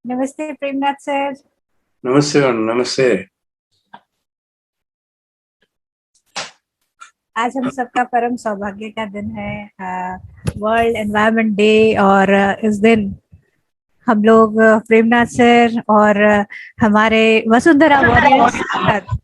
नमस्ते प्रेमनाथ सर। नमस्ते नमस्ते। आज हम सबका परम सौभाग्य का दिन है, वर्ल्ड एनवायरनमेंट डे। और इस दिन हम लोग प्रेमनाथ सर और हमारे वसुंधरा वॉरियर्स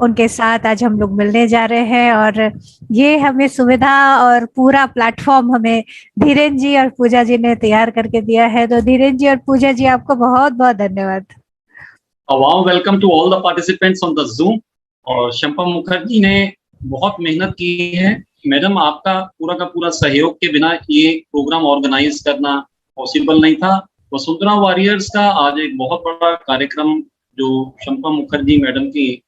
उनके साथ आज हम लोग मिलने जा रहे हैं। और ये हमें सुविधा और पूरा प्लेटफॉर्म हमें धीरेन जी और पूजा जी ने तैयार करके दिया है। तो धीरेन जी और पूजा जी, आपको बहुत बहुत धन्यवाद। A warm welcome to all the participants on the Zoom। और शंपा मुखर्जी ने बहुत मेहनत की है। मैडम, आपका का पूरा सहयोग के बिना ये प्रोग्राम ऑर्गेनाइज करना पॉसिबल नहीं था। वसुंधरा वॉरियर्स का आज एक बहुत बड़ा कार्यक्रम जो शंपा मुखर्जी मैडम की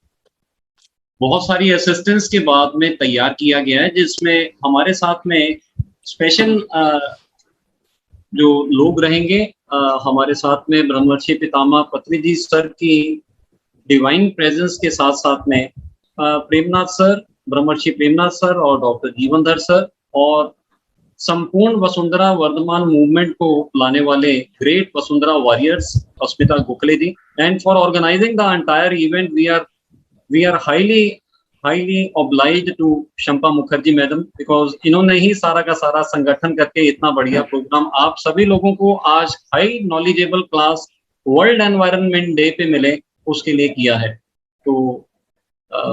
बहुत सारी असिस्टेंस के बाद में तैयार किया गया है, जिसमें हमारे साथ में स्पेशल जो लोग रहेंगे, हमारे साथ में ब्रह्मर्षि पितामह पत्री जी सर की डिवाइन प्रेजेंस के साथ साथ में प्रेमनाथ सर, ब्रह्मर्षि प्रेमनाथ सर और डॉक्टर जीवनधर सर और संपूर्ण वसुंधरा वर्धमान मूवमेंट को लाने वाले great Vasundhara warriors Asmita Gokhale ji. And for organizing the entire event we are highly obliged to Shampa Mukherjee madam, because इन्होंने ही सारा का सारा संगठन करके इतना बढ़िया प्रोग्राम आप सभी लोगों को आज high knowledgeable class world environment day पे मिले उसके लिए किया है। तो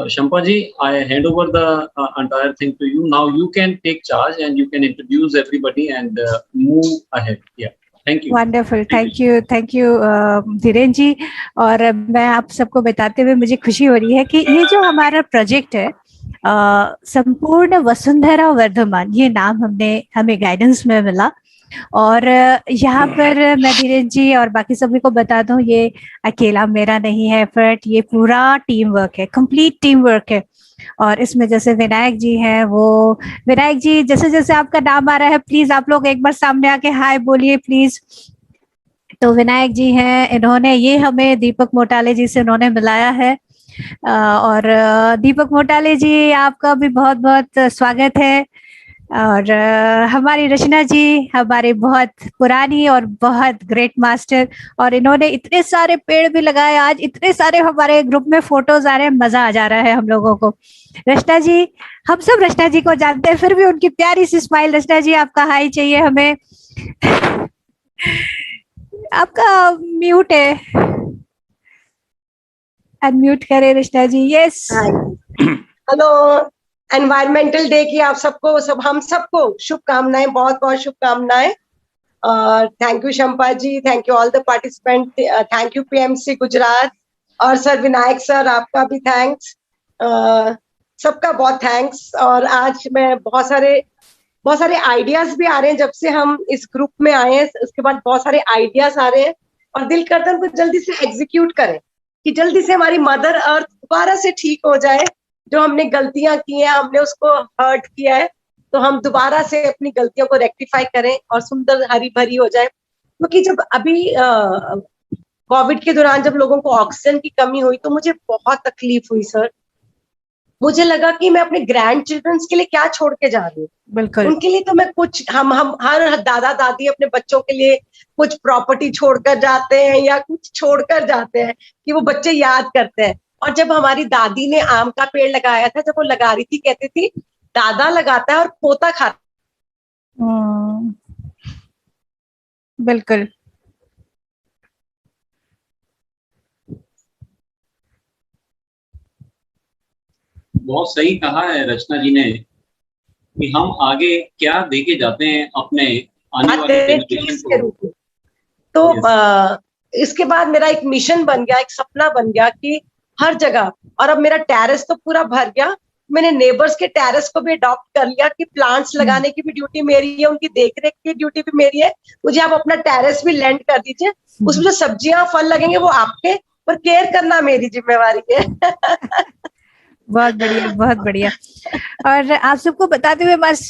Shampa ji, I hand over the entire thing to you. Now you can take charge and you can introduce everybody and move ahead. Yeah. Thank you. Wonderful, thank you Dhiren ji. और मैं आप सबको बताते हुए मुझे खुशी हो रही है कि ये जो हमारा प्रोजेक्ट है संपूर्ण वसुंधरा वर्धमान, ये नाम हमें गाइडेंस में मिला। और यहाँ पर मैं धीरेन जी और बाकी सभी को बता दूं, ये अकेला मेरा नहीं है एफर्ट, ये पूरा टीम वर्क है, कंप्लीट टीम वर्क है। और इसमें जैसे विनायक जी हैं, वो विनायक जी जैसे जैसे आपका नाम आ रहा है, प्लीज आप लोग एक बार सामने आके हाय बोलिए प्लीज। तो विनायक जी हैं, इन्होंने ये हमें दीपक मोटाले जी से उन्होंने मिलाया है। और दीपक मोटाले जी, आपका भी बहुत बहुत स्वागत है। और हमारी रचना जी हमारे बहुत पुरानी और बहुत ग्रेट मास्टर, और इन्होंने इतने सारे पेड़ भी लगाए। आज इतने सारे हमारे ग्रुप में फोटोज आ रहे हैं, मजा आ जा रहा है हम लोगों को। रचना जी, हम सब रचना जी को जानते हैं, फिर भी उनकी प्यारी सी स्माइल। रचना जी, आपका हाई चाहिए हमें। आपका म्यूट है, अनम्यूट करें Rachna ji. Yes, hello, environmental day की आप सबको हम सबको शुभकामनाएं, बहुत बहुत शुभकामनाएं। Thank you Shampa ji, thank you all the participant, thank you PMC Gujarat और सर विनायक सर, आपका भी थैंक्स, सबका बहुत थैंक्स। और आज मैं बहुत सारे आइडियाज भी आ रहे हैं जब से हम इस ग्रुप में आए हैं। उसके बाद बहुत सारे आइडियाज आ रहे हैं और दिल करता है उनको जल्दी से एग्जीक्यूट करें कि जल्दी से हमारी मदर अर्थ दोबारा से ठीक हो जाए। जो हमने गलतियां की हैं, हमने उसको हर्ट किया है, तो हम दोबारा से अपनी गलतियों को रेक्टिफाई करें और सुंदर हरी भरी हो जाए। क्योंकि जब अभी कोविड के दौरान जब लोगों को ऑक्सीजन की कमी हुई तो मुझे बहुत तकलीफ हुई सर। मुझे लगा कि मैं अपने ग्रैंड चिल्ड्रंस के लिए क्या छोड़ के जा रही हूँ। बिल्कुल, उनके लिए तो मैं कुछ हम हर दादा दादी अपने बच्चों के लिए कुछ प्रॉपर्टी छोड़कर जाते हैं या कुछ छोड़कर जाते हैं कि वो बच्चे याद करते हैं। और जब हमारी दादी ने आम का पेड़ लगाया था, जब वो लगा रही थी, कहती थी दादा लगाता है और पोता खाता। बिल्कुल, बहुत सही कहा है रचना जी ने कि हम आगे क्या देके जाते हैं अपने आने वाले जनरेशन के रूप में। तो इसके बाद मेरा एक मिशन बन गया, एक सपना बन गया कि हर जगह, और अब मेरा टेरेस तो पूरा भर गया, मैंने नेबर्स के टेरेस को भी अडॉप्ट कर लिया कि प्लांट्स लगाने की भी ड्यूटी मेरी है, उनकी देखरेख की ड्यूटी भी मेरी है। मुझे आप अपना टेरेस भी लैंड कर दीजिए, उसमें जो सब्जियां फल लगेंगे वो आपके, पर केयर करना मेरी जिम्मेवारी है। बहुत बढ़िया, बहुत बढ़िया। और आप सबको बताते हुए बस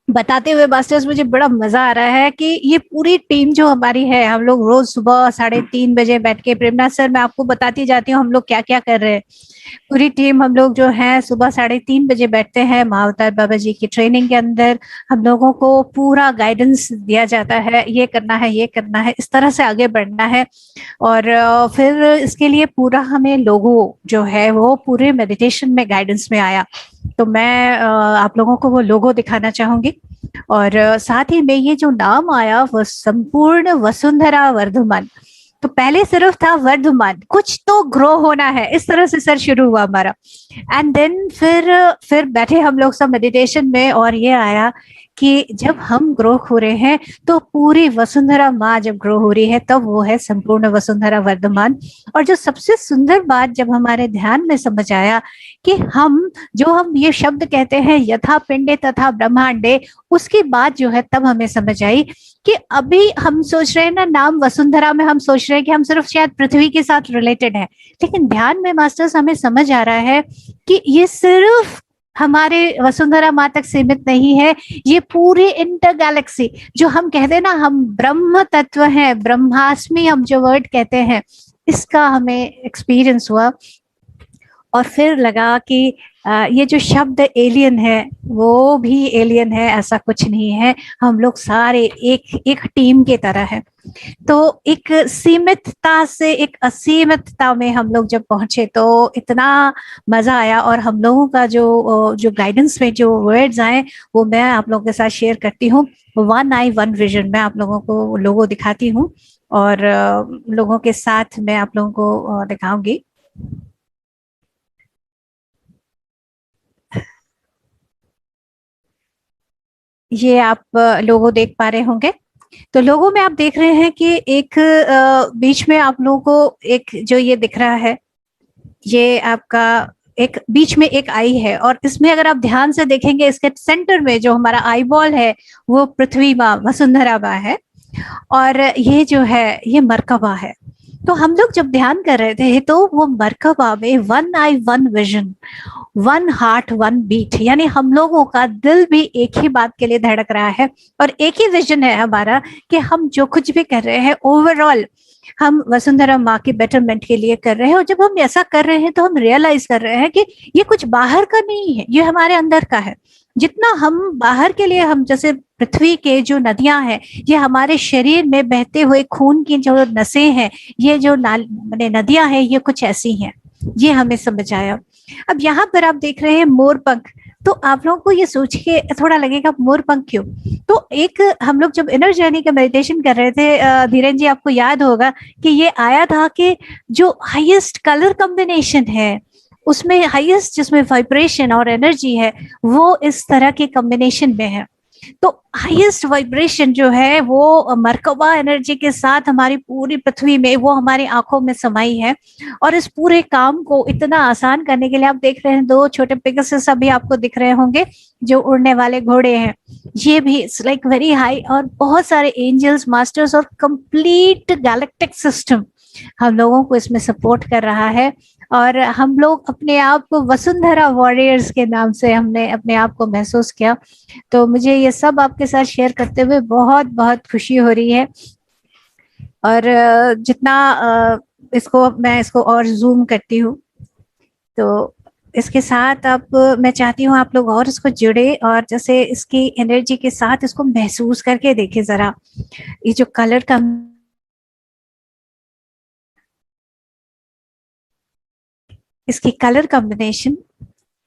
बताते हुए मास्टर्स मुझे बड़ा मजा आ रहा है कि ये पूरी टीम जो हमारी है, हम लोग रोज सुबह 3:30 बजे बैठ के, प्रेमनाथ सर मैं आपको बताती जाती हूँ हम लोग क्या क्या कर रहे हैं। पूरी टीम हम लोग जो है सुबह 3:30 बजे बैठते हैं महाअवतार बाबा जी की ट्रेनिंग के अंदर। हम लोगों को पूरा गाइडेंस दिया जाता है, ये करना है, ये करना है, इस तरह से आगे बढ़ना है। और फिर इसके लिए पूरा हमें लोगो जो है वो पूरे मेडिटेशन में गाइडेंस में आया। तो मैं आप लोगों को वो लोगो दिखाना चाहूंगी। और साथ ही में ये जो नाम आया वो संपूर्ण वसुंधरा वर्धमान, तो पहले सिर्फ था वर्धमान, कुछ तो ग्रो होना है, इस तरह से सर शुरू हुआ हमारा। एंड देन फिर बैठे हम लोग सब मेडिटेशन में और ये आया कि जब हम ग्रो हो रहे हैं तो पूरी वसुंधरा माँ जब ग्रो हो रही है तब वो है संपूर्ण वसुंधरा वर्धमान। और जो सबसे सुंदर बात जब हमारे ध्यान में समझ आया कि हम ये शब्द कहते हैं यथा पिंडे तथा ब्रह्मांडे, उसकी बात जो है तब हमें समझ आई कि अभी हम सोच रहे हैं ना नाम वसुंधरा में, हम सोच रहे हैं कि हम सिर्फ शायद पृथ्वी के साथ रिलेटेड है, लेकिन ध्यान में मास्टर्स हमें समझ आ रहा है कि ये सिर्फ हमारे वसुंधरा माँ तक सीमित नहीं है, ये पूरी इंटर गैलेक्सी जो हम कहते हैं ना, हम ब्रह्म तत्व हैं, ब्रह्मास्मि हम जो वर्ड कहते हैं, इसका हमें एक्सपीरियंस हुआ। और फिर लगा कि ये जो शब्द एलियन है वो भी एलियन है, ऐसा कुछ नहीं है, हम लोग सारे एक टीम के तरह है। तो एक सीमितता से एक असीमितता में हम लोग जब पहुंचे तो इतना मजा आया। और हम लोगों का जो गाइडेंस में जो वर्ड्स आए वो मैं आप लोगों के साथ शेयर करती हूँ। वन आई वन विजन मैं आप लोगों को लोगो दिखाती हूँ और लोगों के साथ मैं आप लोगों को दिखाऊंगी। ये आप लोगो देख पा रहे होंगे। तो लोगो में आप देख रहे हैं कि एक बीच में आप लोगों को एक जो ये दिख रहा है, ये आपका एक बीच में एक आई है, और इसमें अगर आप ध्यान से देखेंगे इसके सेंटर में जो हमारा आई बॉल है वो पृथ्वी माँ वसुंधरा माँ है, और ये जो है ये मरकबा है। तो हम लोग जब ध्यान कर रहे थे तो वो मरकबा में one eye one vision, one heart one beat, यानी हम लोगों का दिल भी एक ही बात के लिए धड़क रहा है और एक ही विजन है हमारा कि हम जो कुछ भी कर रहे हैं ओवरऑल हम वसुंधरा माँ के बेटरमेंट के लिए कर रहे हैं। और जब हम ऐसा कर रहे हैं तो हम रियलाइज कर रहे हैं कि ये कुछ बाहर का नहीं है, ये हमारे अंदर का है। जितना हम बाहर के लिए, हम जैसे पृथ्वी के जो नदियां हैं, ये हमारे शरीर में बहते हुए खून की जो नसें हैं, ये जो नदियां हैं, ये कुछ ऐसी हैं, ये हमें समझ आया। अब यहाँ पर आप देख रहे हैं मोर पंख, तो आप लोगों को ये सोच के थोड़ा लगेगा मोर पंख क्यों। तो एक हम लोग जब इनर जर्नी का मेडिटेशन कर रहे थे धीरेन जी, आपको याद होगा कि ये आया था कि जो हाईएस्ट कलर कॉम्बिनेशन है उसमें हाईएस्ट जिसमें वाइब्रेशन और एनर्जी है वो इस तरह के कॉम्बिनेशन में है। तो हाईएस्ट वाइब्रेशन जो है वो मरकबा एनर्जी के साथ हमारी पूरी पृथ्वी में, वो हमारी आंखों में समाई है। और इस पूरे काम को इतना आसान करने के लिए आप देख रहे हैं दो छोटे पेगासस अभी आपको दिख रहे होंगे जो उड़ने वाले घोड़े हैं, ये भी इट्स लाइक वेरी हाई, और बहुत सारे एंजल्स, मास्टर्स और कंप्लीट गैलेक्टिक सिस्टम हम लोगों को इसमें सपोर्ट कर रहा है। और हम लोग अपने आप को वसुंधरा वॉरियर्स के नाम से हमने अपने आप को महसूस किया। तो मुझे ये सब आपके साथ शेयर करते हुए बहुत बहुत खुशी हो रही है। और जितना मैं इसको और जूम करती हूँ तो इसके साथ अब मैं चाहती हूँ आप लोग और इसको जुड़े और जैसे इसकी एनर्जी के साथ इसको महसूस करके देखें जरा। ये जो कलर का इसकी कलर कॉम्बिनेशन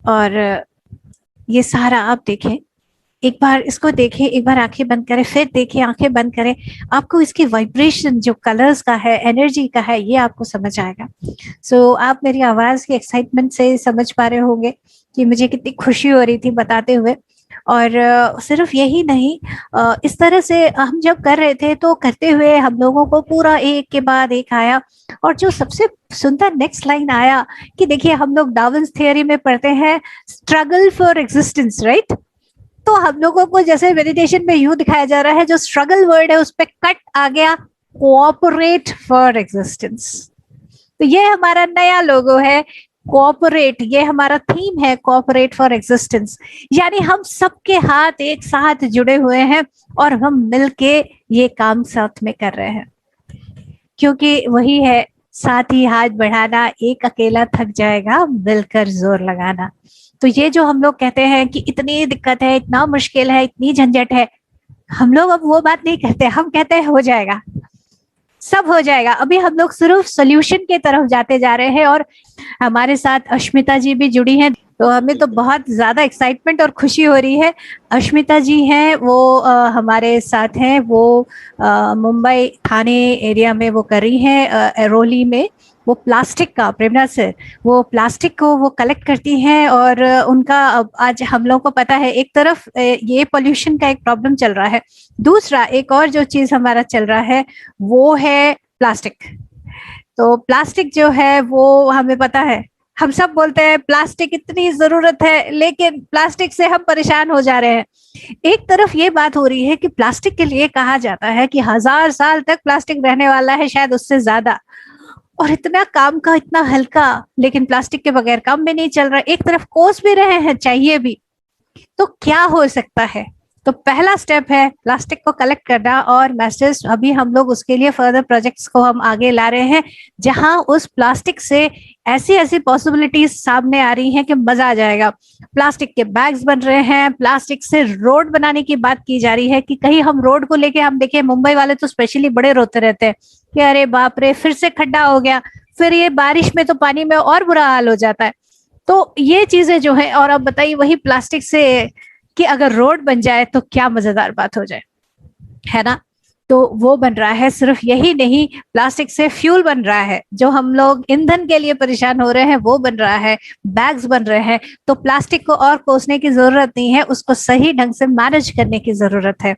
और ये सारा आप देखें, एक बार इसको देखें, एक बार आंखें बंद करें, फिर देखें, आंखें बंद करें, आपको इसकी वाइब्रेशन जो कलर्स का है, एनर्जी का है, ये आपको समझ आएगा। सो आप मेरी आवाज की एक्साइटमेंट से समझ पा रहे होंगे कि मुझे कितनी खुशी हो रही थी बताते हुए। और सिर्फ यही नहीं, इस तरह से हम जब कर रहे थे तो करते हुए हम लोगों को पूरा एक के बाद एक आया। और जो सबसे सुंदर नेक्स्ट लाइन आया कि देखिए हम लोग डार्विन्स थ्योरी में पढ़ते हैं स्ट्रगल फॉर एग्जिस्टेंस, राइट। तो हम लोगों को जैसे मेडिटेशन में यूं दिखाया जा रहा है, जो स्ट्रगल वर्ड है उस पर कट आ गया, कोऑपरेट फॉर एग्जिस्टेंस। तो ये हमारा नया लोगो है, कोऑपरेट, ये हमारा थीम है, कोऑपरेट फॉर एग्जिस्टेंस, यानी हम सबके हाथ एक साथ जुड़े हुए हैं और हम मिलके ये काम साथ में कर रहे हैं, क्योंकि वही है, साथ ही हाथ बढ़ाना, एक अकेला थक जाएगा, मिलकर जोर लगाना। तो ये जो हम लोग कहते हैं कि इतनी दिक्कत है, इतना मुश्किल है, इतनी झंझट है, हम लोग अब वो बात नहीं कहते, हम कहते हैं हो जाएगा, सब हो जाएगा। अभी हम लोग सिर्फ सोल्यूशन की तरफ जाते जा रहे हैं। और हमारे साथ अश्मिता जी भी जुड़ी हैं, तो हमें तो बहुत ज्यादा एक्साइटमेंट और खुशी हो रही है। अश्मिता जी हैं वो हमारे साथ हैं, वो मुंबई थाने एरिया में वो कर रही हैं, एरोली में वो प्लास्टिक का, प्रेरणा सर, वो प्लास्टिक को वो कलेक्ट करती हैं। और उनका आज हम लोग को पता है, एक तरफ ये पोल्यूशन का एक प्रॉब्लम चल रहा है, दूसरा एक और जो चीज हमारा चल रहा है वो है प्लास्टिक। तो प्लास्टिक जो है वो हमें पता है, हम सब बोलते हैं प्लास्टिक इतनी जरूरत है, लेकिन प्लास्टिक से हम परेशान हो जा रहे हैं। एक तरफ ये बात हो रही है कि प्लास्टिक के लिए कहा जाता है कि 1000 साल तक प्लास्टिक रहने वाला है, शायद उससे ज्यादा, और इतना काम का, इतना हल्का, लेकिन प्लास्टिक के बगैर काम भी नहीं चल रहा। एक तरफ कोस भी रहे हैं, चाहिए भी, तो क्या हो सकता है? तो पहला स्टेप है प्लास्टिक को कलेक्ट करना, और मैसेज अभी हम लोग उसके लिए फर्दर प्रोजेक्ट्स को हम आगे ला रहे हैं, जहां उस प्लास्टिक से ऐसी ऐसी पॉसिबिलिटीज सामने आ रही हैं कि मजा आ जाएगा। प्लास्टिक के बैग्स बन रहे हैं, प्लास्टिक से रोड बनाने की बात की जा रही है कि कहीं हम रोड को लेके, हम देखिए मुंबई वाले तो स्पेशली बड़े रोते रहते हैं कि अरे बाप रे, फिर से खड्डा हो गया, फिर ये बारिश में तो पानी में और बुरा हाल हो जाता है। तो ये चीजें जो है, और अब बताइए वही प्लास्टिक से कि अगर रोड बन जाए तो क्या मजेदार बात हो जाए, है ना? तो वो बन रहा है। सिर्फ यही नहीं, प्लास्टिक से फ्यूल बन रहा है, जो हम लोग ईंधन के लिए परेशान हो रहे हैं वो बन रहा है, बैग्स बन रहे हैं। तो प्लास्टिक को और कोसने की जरूरत नहीं है, उसको सही ढंग से मैनेज करने की जरूरत है।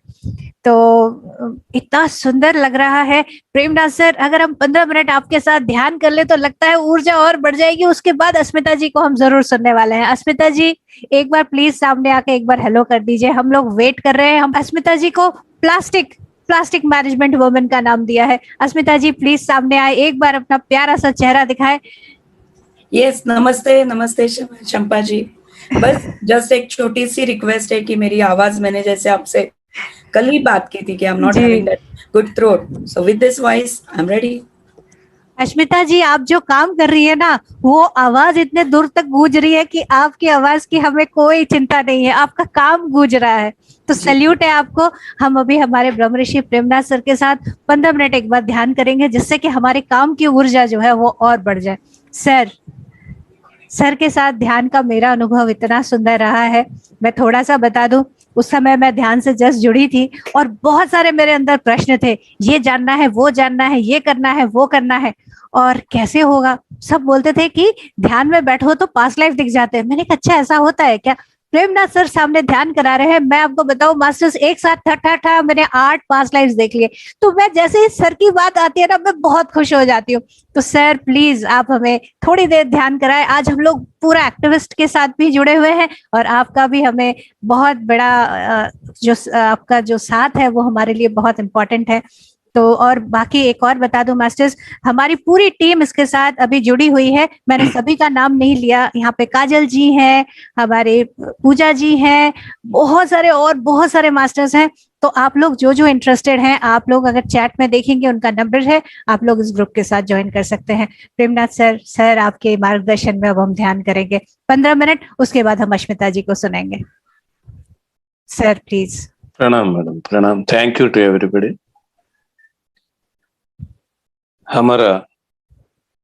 तो इतना सुंदर लग रहा है। प्रेमदास सर, अगर हम 15 मिनट आपके साथ ध्यान कर ले तो लगता है ऊर्जा और बढ़ जाएगी। उसके बाद अस्मिता जी को हम जरूर सुनने वाले हैं। अस्मिता जी, एक बार प्लीज सामने आके एक बार हेलो कर दीजिए, हम लोग वेट कर रहे हैं। हम अस्मिता जी को प्लास्टिक मैनेजमेंट वुमेन का नाम दिया है। अस्मिता जी प्लीज सामने आए, एक बार अपना प्यारा सा चेहरा दिखाए। यस, नमस्ते नमस्ते शंपा जी। बस जस्ट एक छोटी सी रिक्वेस्ट है कि मेरी आवाज, मैंने जैसे आपसे कल ही बात की थी कि I am not having that good throat, so with this voice I am ready. Ashmita ji, आप जो काम कर रही है ना, वो आवाज इतने दूर तक गूंज रही है कि आपकी आवाज की हमें कोई चिंता नहीं है, आपका काम गूंज रहा है। तो सैल्यूट है आपको। हम अभी हमारे ब्रह्म ऋषि प्रेमनाथ सर के साथ 15 मिनट एक बार ध्यान करेंगे, जिससे कि हमारे काम की ऊर्जा जो है वो और बढ़ जाए। सर के साथ ध्यान का मेरा अनुभव इतना सुंदर रहा है। मैं थोड़ा सा बता दूं, उस समय मैं ध्यान से जस्ट जुड़ी थी और बहुत सारे मेरे अंदर प्रश्न थे, ये जानना है, वो जानना है, ये करना है, वो करना है, और कैसे होगा। सब बोलते थे कि ध्यान में बैठो तो पास्ट लाइफ दिख जाते हैं। मैंने कहा अच्छा ऐसा होता है क्या? प्रेमनाथ सर सामने ध्यान करा रहे हैं, मैं आपको बताऊं मास्टर्स एक साथ ठा मैंने 8 पास्ट लाइफ देख लिए। तो मैं जैसे ही सर की बात आती है ना, मैं बहुत खुश हो जाती हूँ। तो सर प्लीज आप हमें थोड़ी देर ध्यान कराएं। आज हम लोग पूरा एक्टिविस्ट के साथ भी जुड़े हुए हैं, और आपका भी हमें बहुत बड़ा जो आपका जो साथ है वो हमारे लिए बहुत इंपॉर्टेंट है। तो और बाकी एक और बता दूं मास्टर्स, हमारी पूरी टीम इसके साथ अभी जुड़ी हुई है। मैंने सभी का नाम नहीं लिया, यहाँ पे काजल जी हैं, हमारे पूजा जी हैं, बहुत सारे मास्टर्स हैं। तो आप लोग जो जो इंटरेस्टेड हैं, आप लोग अगर चैट में देखेंगे उनका नंबर है, आप लोग इस ग्रुप के साथ ज्वाइन कर सकते हैं। प्रेमनाथ सर आपके मार्गदर्शन में अब हम ध्यान करेंगे 15 मिनट, उसके बाद हम अश्मिता जी को सुनेंगे। Sir please. प्रणाम मैडम, प्रणाम। Thank you to everybody. हमारा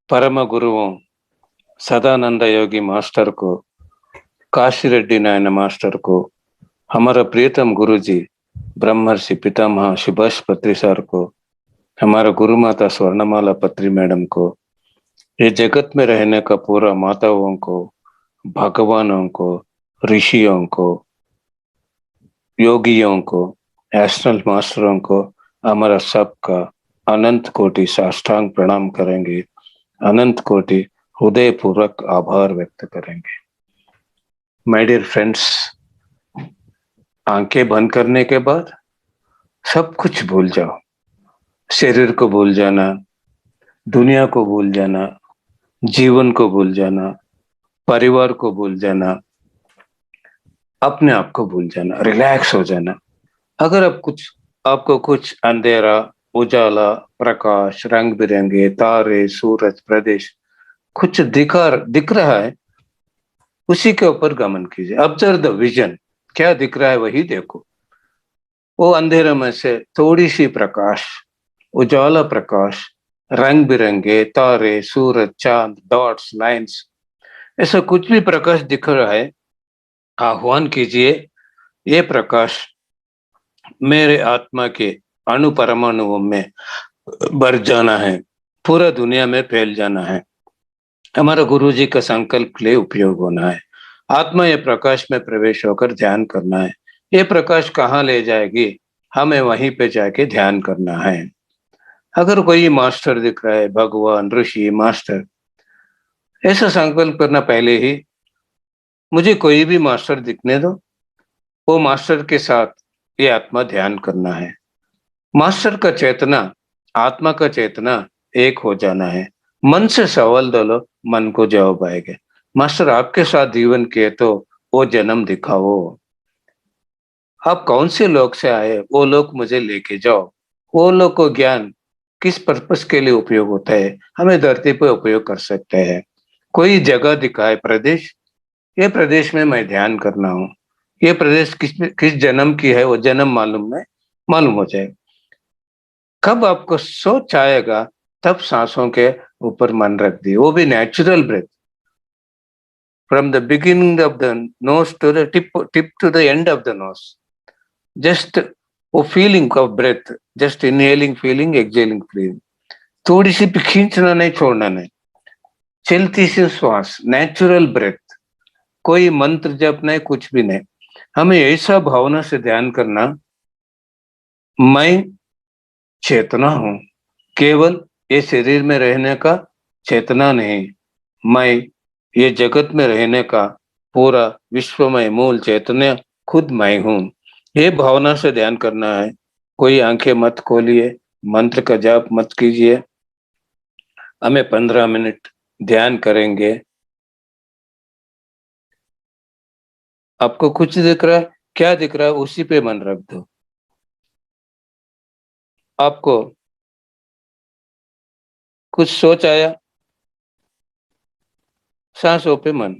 परम गुरुओं सदानंद योगी मास्टर को, काशी रेड्डी नायन मास्टर को, हमारा प्रियतम गुरुजी ब्रह्मर्षि पितामह सुभाष पत्री सर को, हमारा गुरु माता स्वर्णमाला पत्री मैडम को, ये जगत में रहने का पूरा माताओं को, भगवानों को, ऋषियों को, योगियों को, एस्ट्रल मास्टरों को, हमारा सबका अनंत कोटि साष्टांग प्रणाम करेंगे, अनंत कोटि हृदय पूर्वक आभार व्यक्त करेंगे। माय डियर फ्रेंड्स, आंखें बंद करने के बाद सब कुछ भूल जाओ। शरीर को भूल जाना, दुनिया को भूल जाना, जीवन को भूल जाना, परिवार को भूल जाना, अपने आप को भूल जाना, रिलैक्स हो जाना। अगर आपको कुछ अंधेरा, उजाला, प्रकाश, रंग बिरंगे तारे, सूरज, प्रदेश कुछ दिख रहा है, उसी के ऊपर गमन कीजिए। ऑब्जर्व द विजन, क्या दिख रहा है वही देखो। वो अंधेरे में से थोड़ी सी प्रकाश, उजाला प्रकाश, रंग बिरंगे तारे, सूरज, चांद, डॉट्स, लाइंस, ऐसा कुछ भी प्रकाश दिख रहा है, आह्वान कीजिए, ये प्रकाश मेरे आत्मा के अणु परमाणुओं में भर जाना है, पूरा दुनिया में फैल जाना है। हमारा गुरु जी का संकल्प के लिए उपयोग होना है। आत्मा ये प्रकाश में प्रवेश होकर ध्यान करना है। ये प्रकाश कहाँ ले जाएगी, हमें वहीं पे जाके ध्यान करना है। अगर कोई मास्टर दिख रहा है, भगवान, ऋषि, मास्टर, ऐसा संकल्प करना पहले ही, मुझे कोई भी मास्टर दिखने दो, वो मास्टर के साथ ये आत्मा ध्यान करना है। मास्टर का चेतना, आत्मा का चेतना एक हो जाना है। मन से सवाल डालो, मन को जवाब आएगा। मास्टर आपके साथ जीवन किए तो वो जन्म दिखाओ। आप कौन से लोक से आए, वो लोक मुझे लेके जाओ। वो लोक को ज्ञान किस पर्पस के लिए उपयोग होता है, हमें धरती पे उपयोग कर सकते हैं। कोई जगह दिखाए, प्रदेश, ये प्रदेश में मैं ध्यान करना हूँ, ये प्रदेश किस जन्म की है, वो जन्म मालूम हो जाए। कब आपको सोच आएगा, तब सांसों के ऊपर मन रख दिए, वो भी natural breath, from the beginning of the nose to the tip to the end of the nose. Just वो feeling of breath, just inhaling feeling, exhaling feeling, थोड़ी सी भी खींचना नहीं, छोड़ना नहीं, चलती सी श्वास, नेचुरल ब्रेथ, कोई मंत्र जप नहीं, कुछ भी नहीं। हमें ऐसा भावना से ध्यान करना, मैं चेतना हूं, केवल ये शरीर में रहने का चेतना नहीं, मैं ये जगत में रहने का पूरा विश्वमय मूल चैतन्य खुद मैं हूं। ये भावना से ध्यान करना है। कोई आंखें मत खोलिए, मंत्र का जाप मत कीजिए। हमें 15 मिनट ध्यान करेंगे। आपको कुछ दिख रहा है, क्या दिख रहा है, उसी पे मन रख दो। आपको कुछ सोच आया, सांसों पे मन।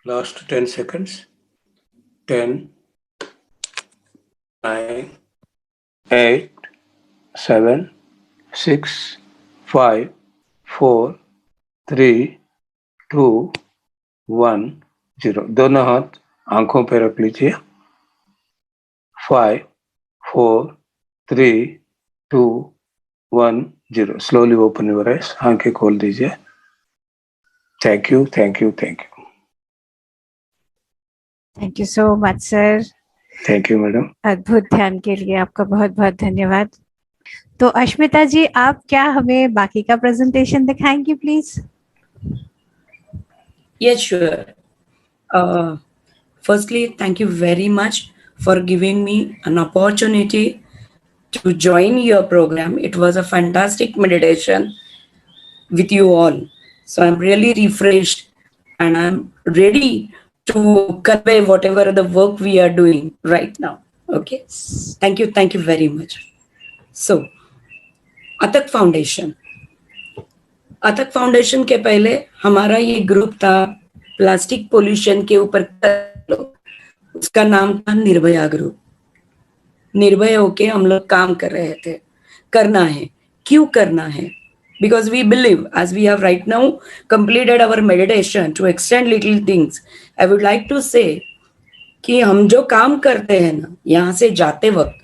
Last 10 seconds. 10, 9, 8, 7, 6, 5, 4, 3, 2, 1, 0. दोनों हाथ आंखों पे रख लीजिए. 5, 4, 3, 2, 1, 0. Slowly open your eyes. आंखें खोल दीजिए. Thank you, thank you, thank you. Thank you so much sir. Thank you, madam. अद्भुत ध्यान के लिए आपका बहुत बहुत धन्यवाद. तो अश्मिता जी, आप क्या हमें बाकी का प्रेजेंटेशन दिखाएंगी please? Yes, sure. Firstly, thank you very much for giving me an opportunity to join your program. It was a fantastic meditation with you all. So I'm really refreshed and I'm ready to convey whatever the work we are doing right now. Okay. Thank you very much. So, अतक foundation के पहले हमारा ये group था plastic pollution के ऊपर, उसका नाम था निर्भया ग्रुप. निर्भय होके हम लोग काम कर रहे थे. करना है, क्यों करना है? Because we believe, as we have right now completed our meditation, to extend little things, I would like to say कि हम जो काम करते हैं ना, यहाँ से जाते वक्त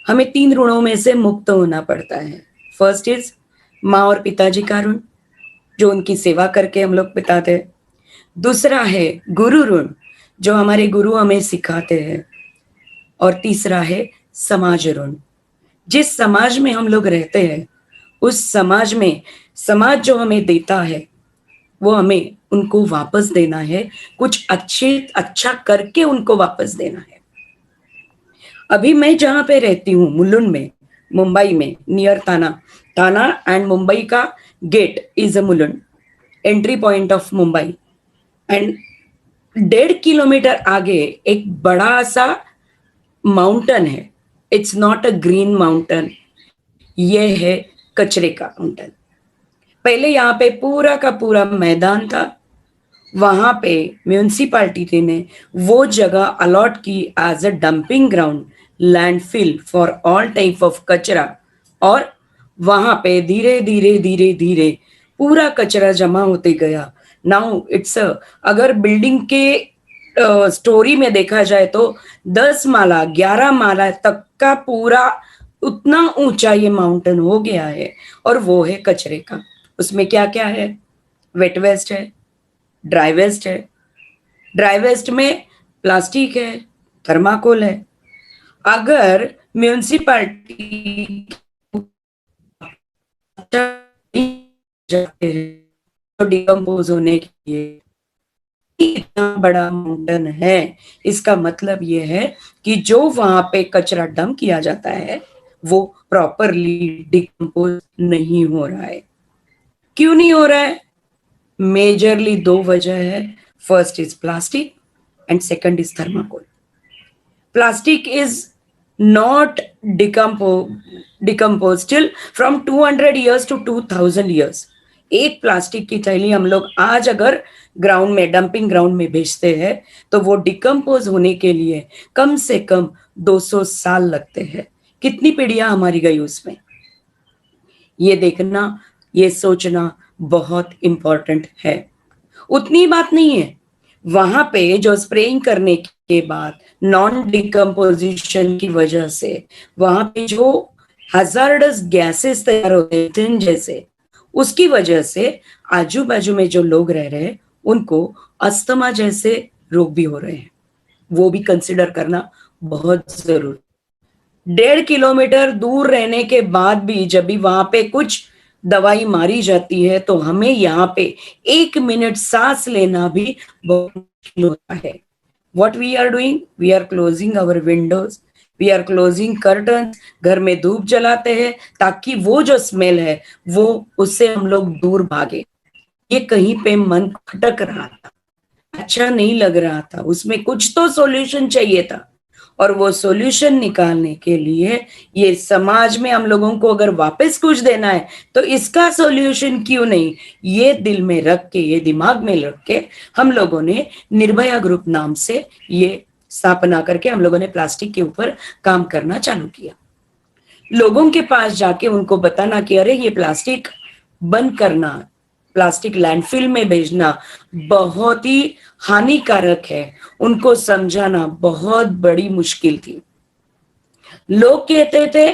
हमें 3 ऋणों में से मुक्त होना पड़ता है. फर्स्ट इज माँ और पिताजी का ऋण, जो उनकी सेवा करके हम लोग बिताते हैं. दूसरा है गुरु ऋण, जो हमारे गुरु हमें सिखाते हैं. और तीसरा है समाज ऋण. जिस समाज में हम लोग रहते हैं, उस समाज में समाज जो हमें देता है वो हमें उनको वापस देना है. कुछ अच्छा करके उनको वापस देना है. अभी मैं जहां पे रहती हूँ, मुलुंड में, मुंबई में, नियर थाना एंड मुंबई का gate is a Mulund, entry point of Mumbai. And 1.5 kilometre आगे एक बड़ा सा माउंटेन है. It's not a green mountain, ये है कचरे का माउंटेन. पहले यहाँ पे पूरा का पूरा मैदान था. वहां पे म्यूनिसिपालिटी ने वो जगह अलॉट की as a dumping ground, landfill for all type of कचरा. और वहां पे धीरे धीरे धीरे धीरे पूरा कचरा जमा होते गया. नाउ इट्स अगर बिल्डिंग के स्टोरी में देखा जाए तो 10 माला 11 माला तक का पूरा उतना ऊंचा ये माउंटेन हो गया है. और वो है कचरे का. उसमें क्या क्या है? वेट वेस्ट है, ड्राई वेस्ट है. ड्राई वेस्ट में प्लास्टिक है, थर्माकोल है. अगर म्यूनिसिपालिटी तो डिकम्पोज होने के लिए इतना बड़ा माउंटेन है, इसका मतलब ये है कि जो वहां पे कचरा डंप किया जाता है वो प्रॉपरली डिकम्पोज नहीं हो रहा है. क्यों नहीं हो रहा है? मेजरली 2 वजह है. First is plastic and second is thermocol. Plastic is not decomposed till from 200 years to 2000 years. एक प्लास्टिक की थैली हम लोग आज अगर ग्राउंड में, डंपिंग ग्राउंड में भेजते हैं तो वो डिकम्पोज होने के लिए कम से कम 200 साल लगते हैं. कितनी पीढ़ियां हमारी गई उसमें? ये देखना, ये सोचना बहुत इंपॉर्टेंट है. उतनी बात नहीं है, वहां पे जो स्प्रेइंग करने के बाद नॉन डिकम्पोजिशन की वजह से वहां पे जो हजार्डस गैसेस तैयार होते हैं जैसे, उसकी वजह से आजू बाजू में जो लोग रह रहे हैं उनको अस्थमा जैसे रोग भी हो रहे हैं. वो भी कंसिडर करना बहुत जरूरी. 1.5 किलोमीटर दूर रहने के बाद भी जब भी वहां पे कुछ दवाई मारी जाती है तो हमें यहाँ पे 1 मिनट सांस लेना भी बहुत मुश्किल होता है. What we are doing? We are closing our windows, we are closing curtains. घर में धूप जलाते हैं ताकि वो जो स्मेल है वो उससे हम लोग दूर भागे. ये कहीं पे मन खटक रहा था, अच्छा नहीं लग रहा था, उसमें कुछ तो सॉल्यूशन चाहिए था. और वो सॉल्यूशन निकालने के लिए ये समाज में हम लोगों को अगर वापस कुछ देना है तो इसका सॉल्यूशन क्यों नहीं, ये दिल में रख के, ये दिमाग में रख के हम लोगों ने निर्भया ग्रुप नाम से ये स्थापना करके हम लोगों ने प्लास्टिक के ऊपर काम करना चालू किया। लोगों के पास जाके उनको बताना कि अरे ये प्लास्टिक बंद करना, प्लास्टिक लैंडफिल में भेजना बहुत ही हानिकारक है, उनको समझाना बहुत बड़ी मुश्किल थी। लोग कहते थे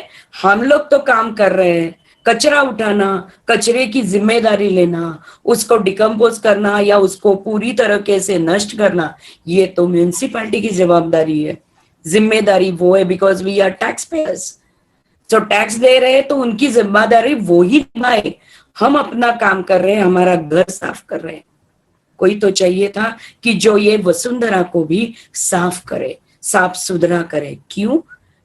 हम लोग तो काम कर रहे हैं, कचरा उठाना, कचरे की जिम्मेदारी लेना, उसको डिकम्पोज करना या उसको पूरी तरीके से नष्ट करना, ये तो म्यूनिसिपैलिटी की जवाबदारी है, जिम्मेदारी वो है, because we are tax payers. तो टैक्स दे रहे हैं तो उनकी जिम्मेदारी वो ही निभाए। हम अपना काम कर रहे हैं, हमारा घर साफ कर रहे हैं। कोई तो चाहिए था कि जो ये वसुंधरा को भी साफ करे, साफ सुथरा करे। क्यों?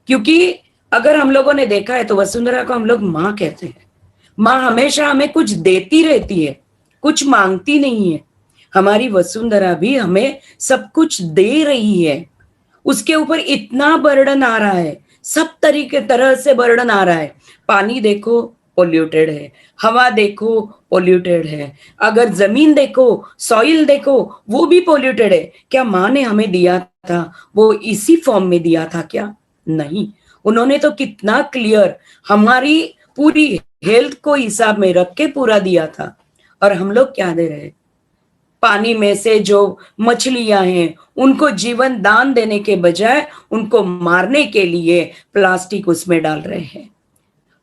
क्योंकि अगर हम लोगों ने देखा है तो वसुंधरा को हम लोग माँ कहते हैं। माँ हमेशा हमें कुछ देती रहती है, कुछ मांगती नहीं है। हमारी वसुंधरा भी हमें सब कुछ दे रही है। उसके ऊपर इतना बर्डन आ रहा है, सब तरह से बर्डन आ रहा है। पानी देखो पोल्यूटेड है, हवा देखो पोल्यूटेड है, अगर जमीन देखो, सॉइल देखो, वो भी पोल्यूटेड है। क्या माँ ने हमें दिया था वो इसी फॉर्म में दिया था क्या? नहीं, उन्होंने तो कितना क्लियर हमारी पूरी हेल्थ को हिसाब में रख के पूरा दिया था। और हम लोग क्या दे रहे हैं? पानी में से जो मछलियां हैं उनको जीवन दान देने के बजाय उनको मारने के लिए प्लास्टिक उसमें डाल रहे हैं।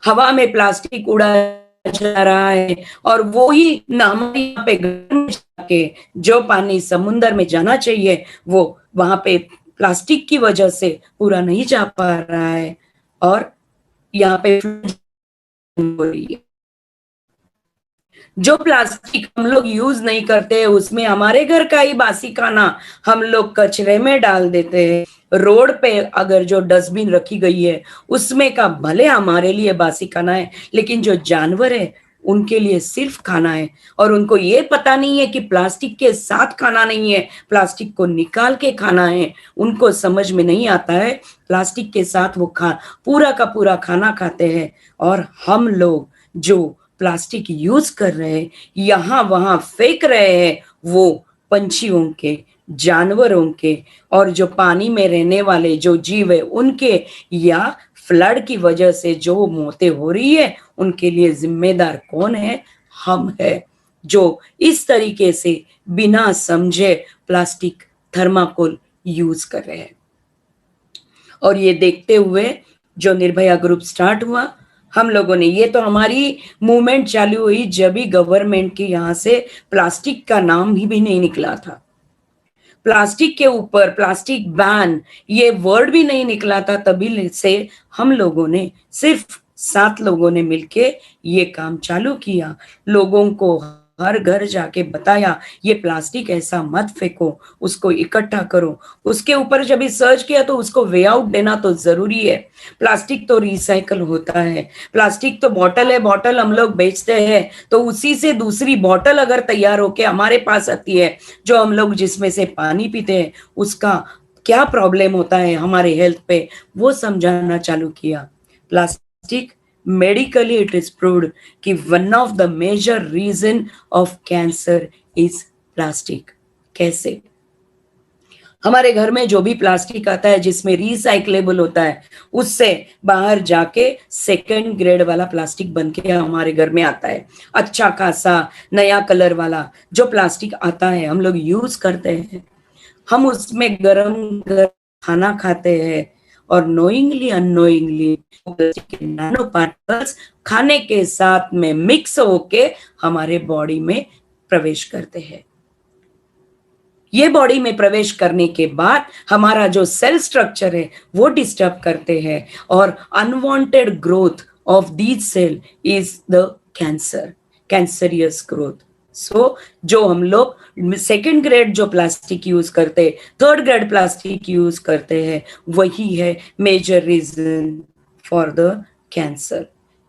हवा में प्लास्टिक उड़ाया जा रहा है और वो ही हमारे यहाँ पे जाके जो पानी समुन्द्र में जाना चाहिए वो वहां पे प्लास्टिक की वजह से पूरा नहीं जा पा रहा है और यहाँ पे हो रही है। जो प्लास्टिक हम लोग यूज नहीं करते उसमें हमारे घर का ही बासी खाना हम लोग कचरे में डाल देते हैं। रोड पे अगर जो डस्टबिन रखी गई है उसमें का भले हमारे लिए बासी खाना है, लेकिन जो जानवर है उनके लिए सिर्फ खाना है। और उनको ये पता नहीं है कि प्लास्टिक के साथ खाना नहीं है, प्लास्टिक को निकाल के खाना है। उनको समझ में नहीं आता है प्लास्टिक के साथ वो पूरा का पूरा खाना खाते हैं। और हम लोग जो प्लास्टिक यूज कर रहे हैं, यहाँ वहां फेंक रहे हैं, वो पंछियों के, जानवरों के और जो पानी में रहने वाले जो जीव है उनके, या फ्लड की वजह से जो मौतें हो रही है उनके लिए जिम्मेदार कौन है? हम है, जो इस तरीके से बिना समझे प्लास्टिक, थर्माकोल यूज कर रहे हैं। और ये देखते हुए जो निर्भया ग्रुप स्टार्ट हुआ, हम लोगों ने, ये तो हमारी मूवमेंट चालू हुई जब भी गवर्नमेंट के यहाँ से प्लास्टिक का नाम भी नहीं निकला था, प्लास्टिक के ऊपर प्लास्टिक बैन ये वर्ड भी नहीं निकला था। तभी से हम लोगों ने, सिर्फ 7 लोगों ने मिलके ये काम चालू किया। लोगों को हर घर जाके बताया ये प्लास्टिक ऐसा मत फेंको, उसको इकट्ठा करो। उसके ऊपर जब सर्च किया तो उसको वे आउट देना तो जरूरी है। प्लास्टिक तो रिसाइकल होता है, प्लास्टिक तो बॉटल है, बॉटल हम लोग बेचते हैं तो उसी से दूसरी बॉटल अगर तैयार होके हमारे पास आती है, जो हम लोग जिसमें से पानी पीते हैं, उसका क्या प्रॉब्लम होता है हमारे हेल्थ पे, वो समझाना चालू किया। Plastic medically it is proved कि one of the major reason of cancer is plastic। कैसे? हमारे घर में जो भी प्लास्टिक आता है जिसमें रिसाइक्लेबल होता है, उससे बाहर जाके 2nd ग्रेड वाला प्लास्टिक बन के हमारे घर में आता है। अच्छा खासा नया कलर वाला जो प्लास्टिक आता है हम लोग यूज करते हैं, हम उसमें गरम खाना खाते हैं और नोइंगली अननोइंगली नैनो पार्टिकल्स खाने के साथ में मिक्स होके हमारे बॉडी में प्रवेश करते हैं। ये बॉडी में प्रवेश करने के बाद हमारा जो सेल स्ट्रक्चर है वो डिस्टर्ब करते हैं और unwanted growth of these cell is the cancer, cancerous growth. So जो हम लोग 2nd ग्रेड जो प्लास्टिक यूज करते, 3rd ग्रेड प्लास्टिक यूज करते हैं, वही है major reason for the cancer.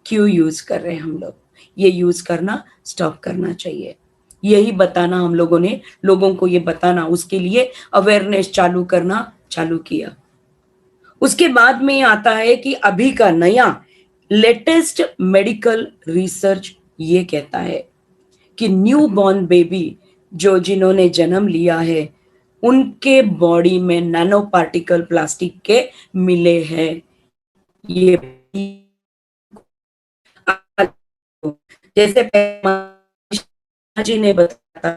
क्यों यूज कर रहे हैं हम लोग? ये यूज करना स्टॉप करना चाहिए। यही बताना हम लोगों ने, लोगों को ये बताना, उसके लिए अवेयरनेस चालू करना चालू किया। उसके बाद में आता है कि अभी का नया लेटेस्ट मेडिकल रिसर्च ये कहता है कि न्यू बॉर्न बेबी जो जिन्होंने जन्म लिया है उनके बॉडी में नैनो पार्टिकल प्लास्टिक के मिले हैं। ये जैसे जी ने बताया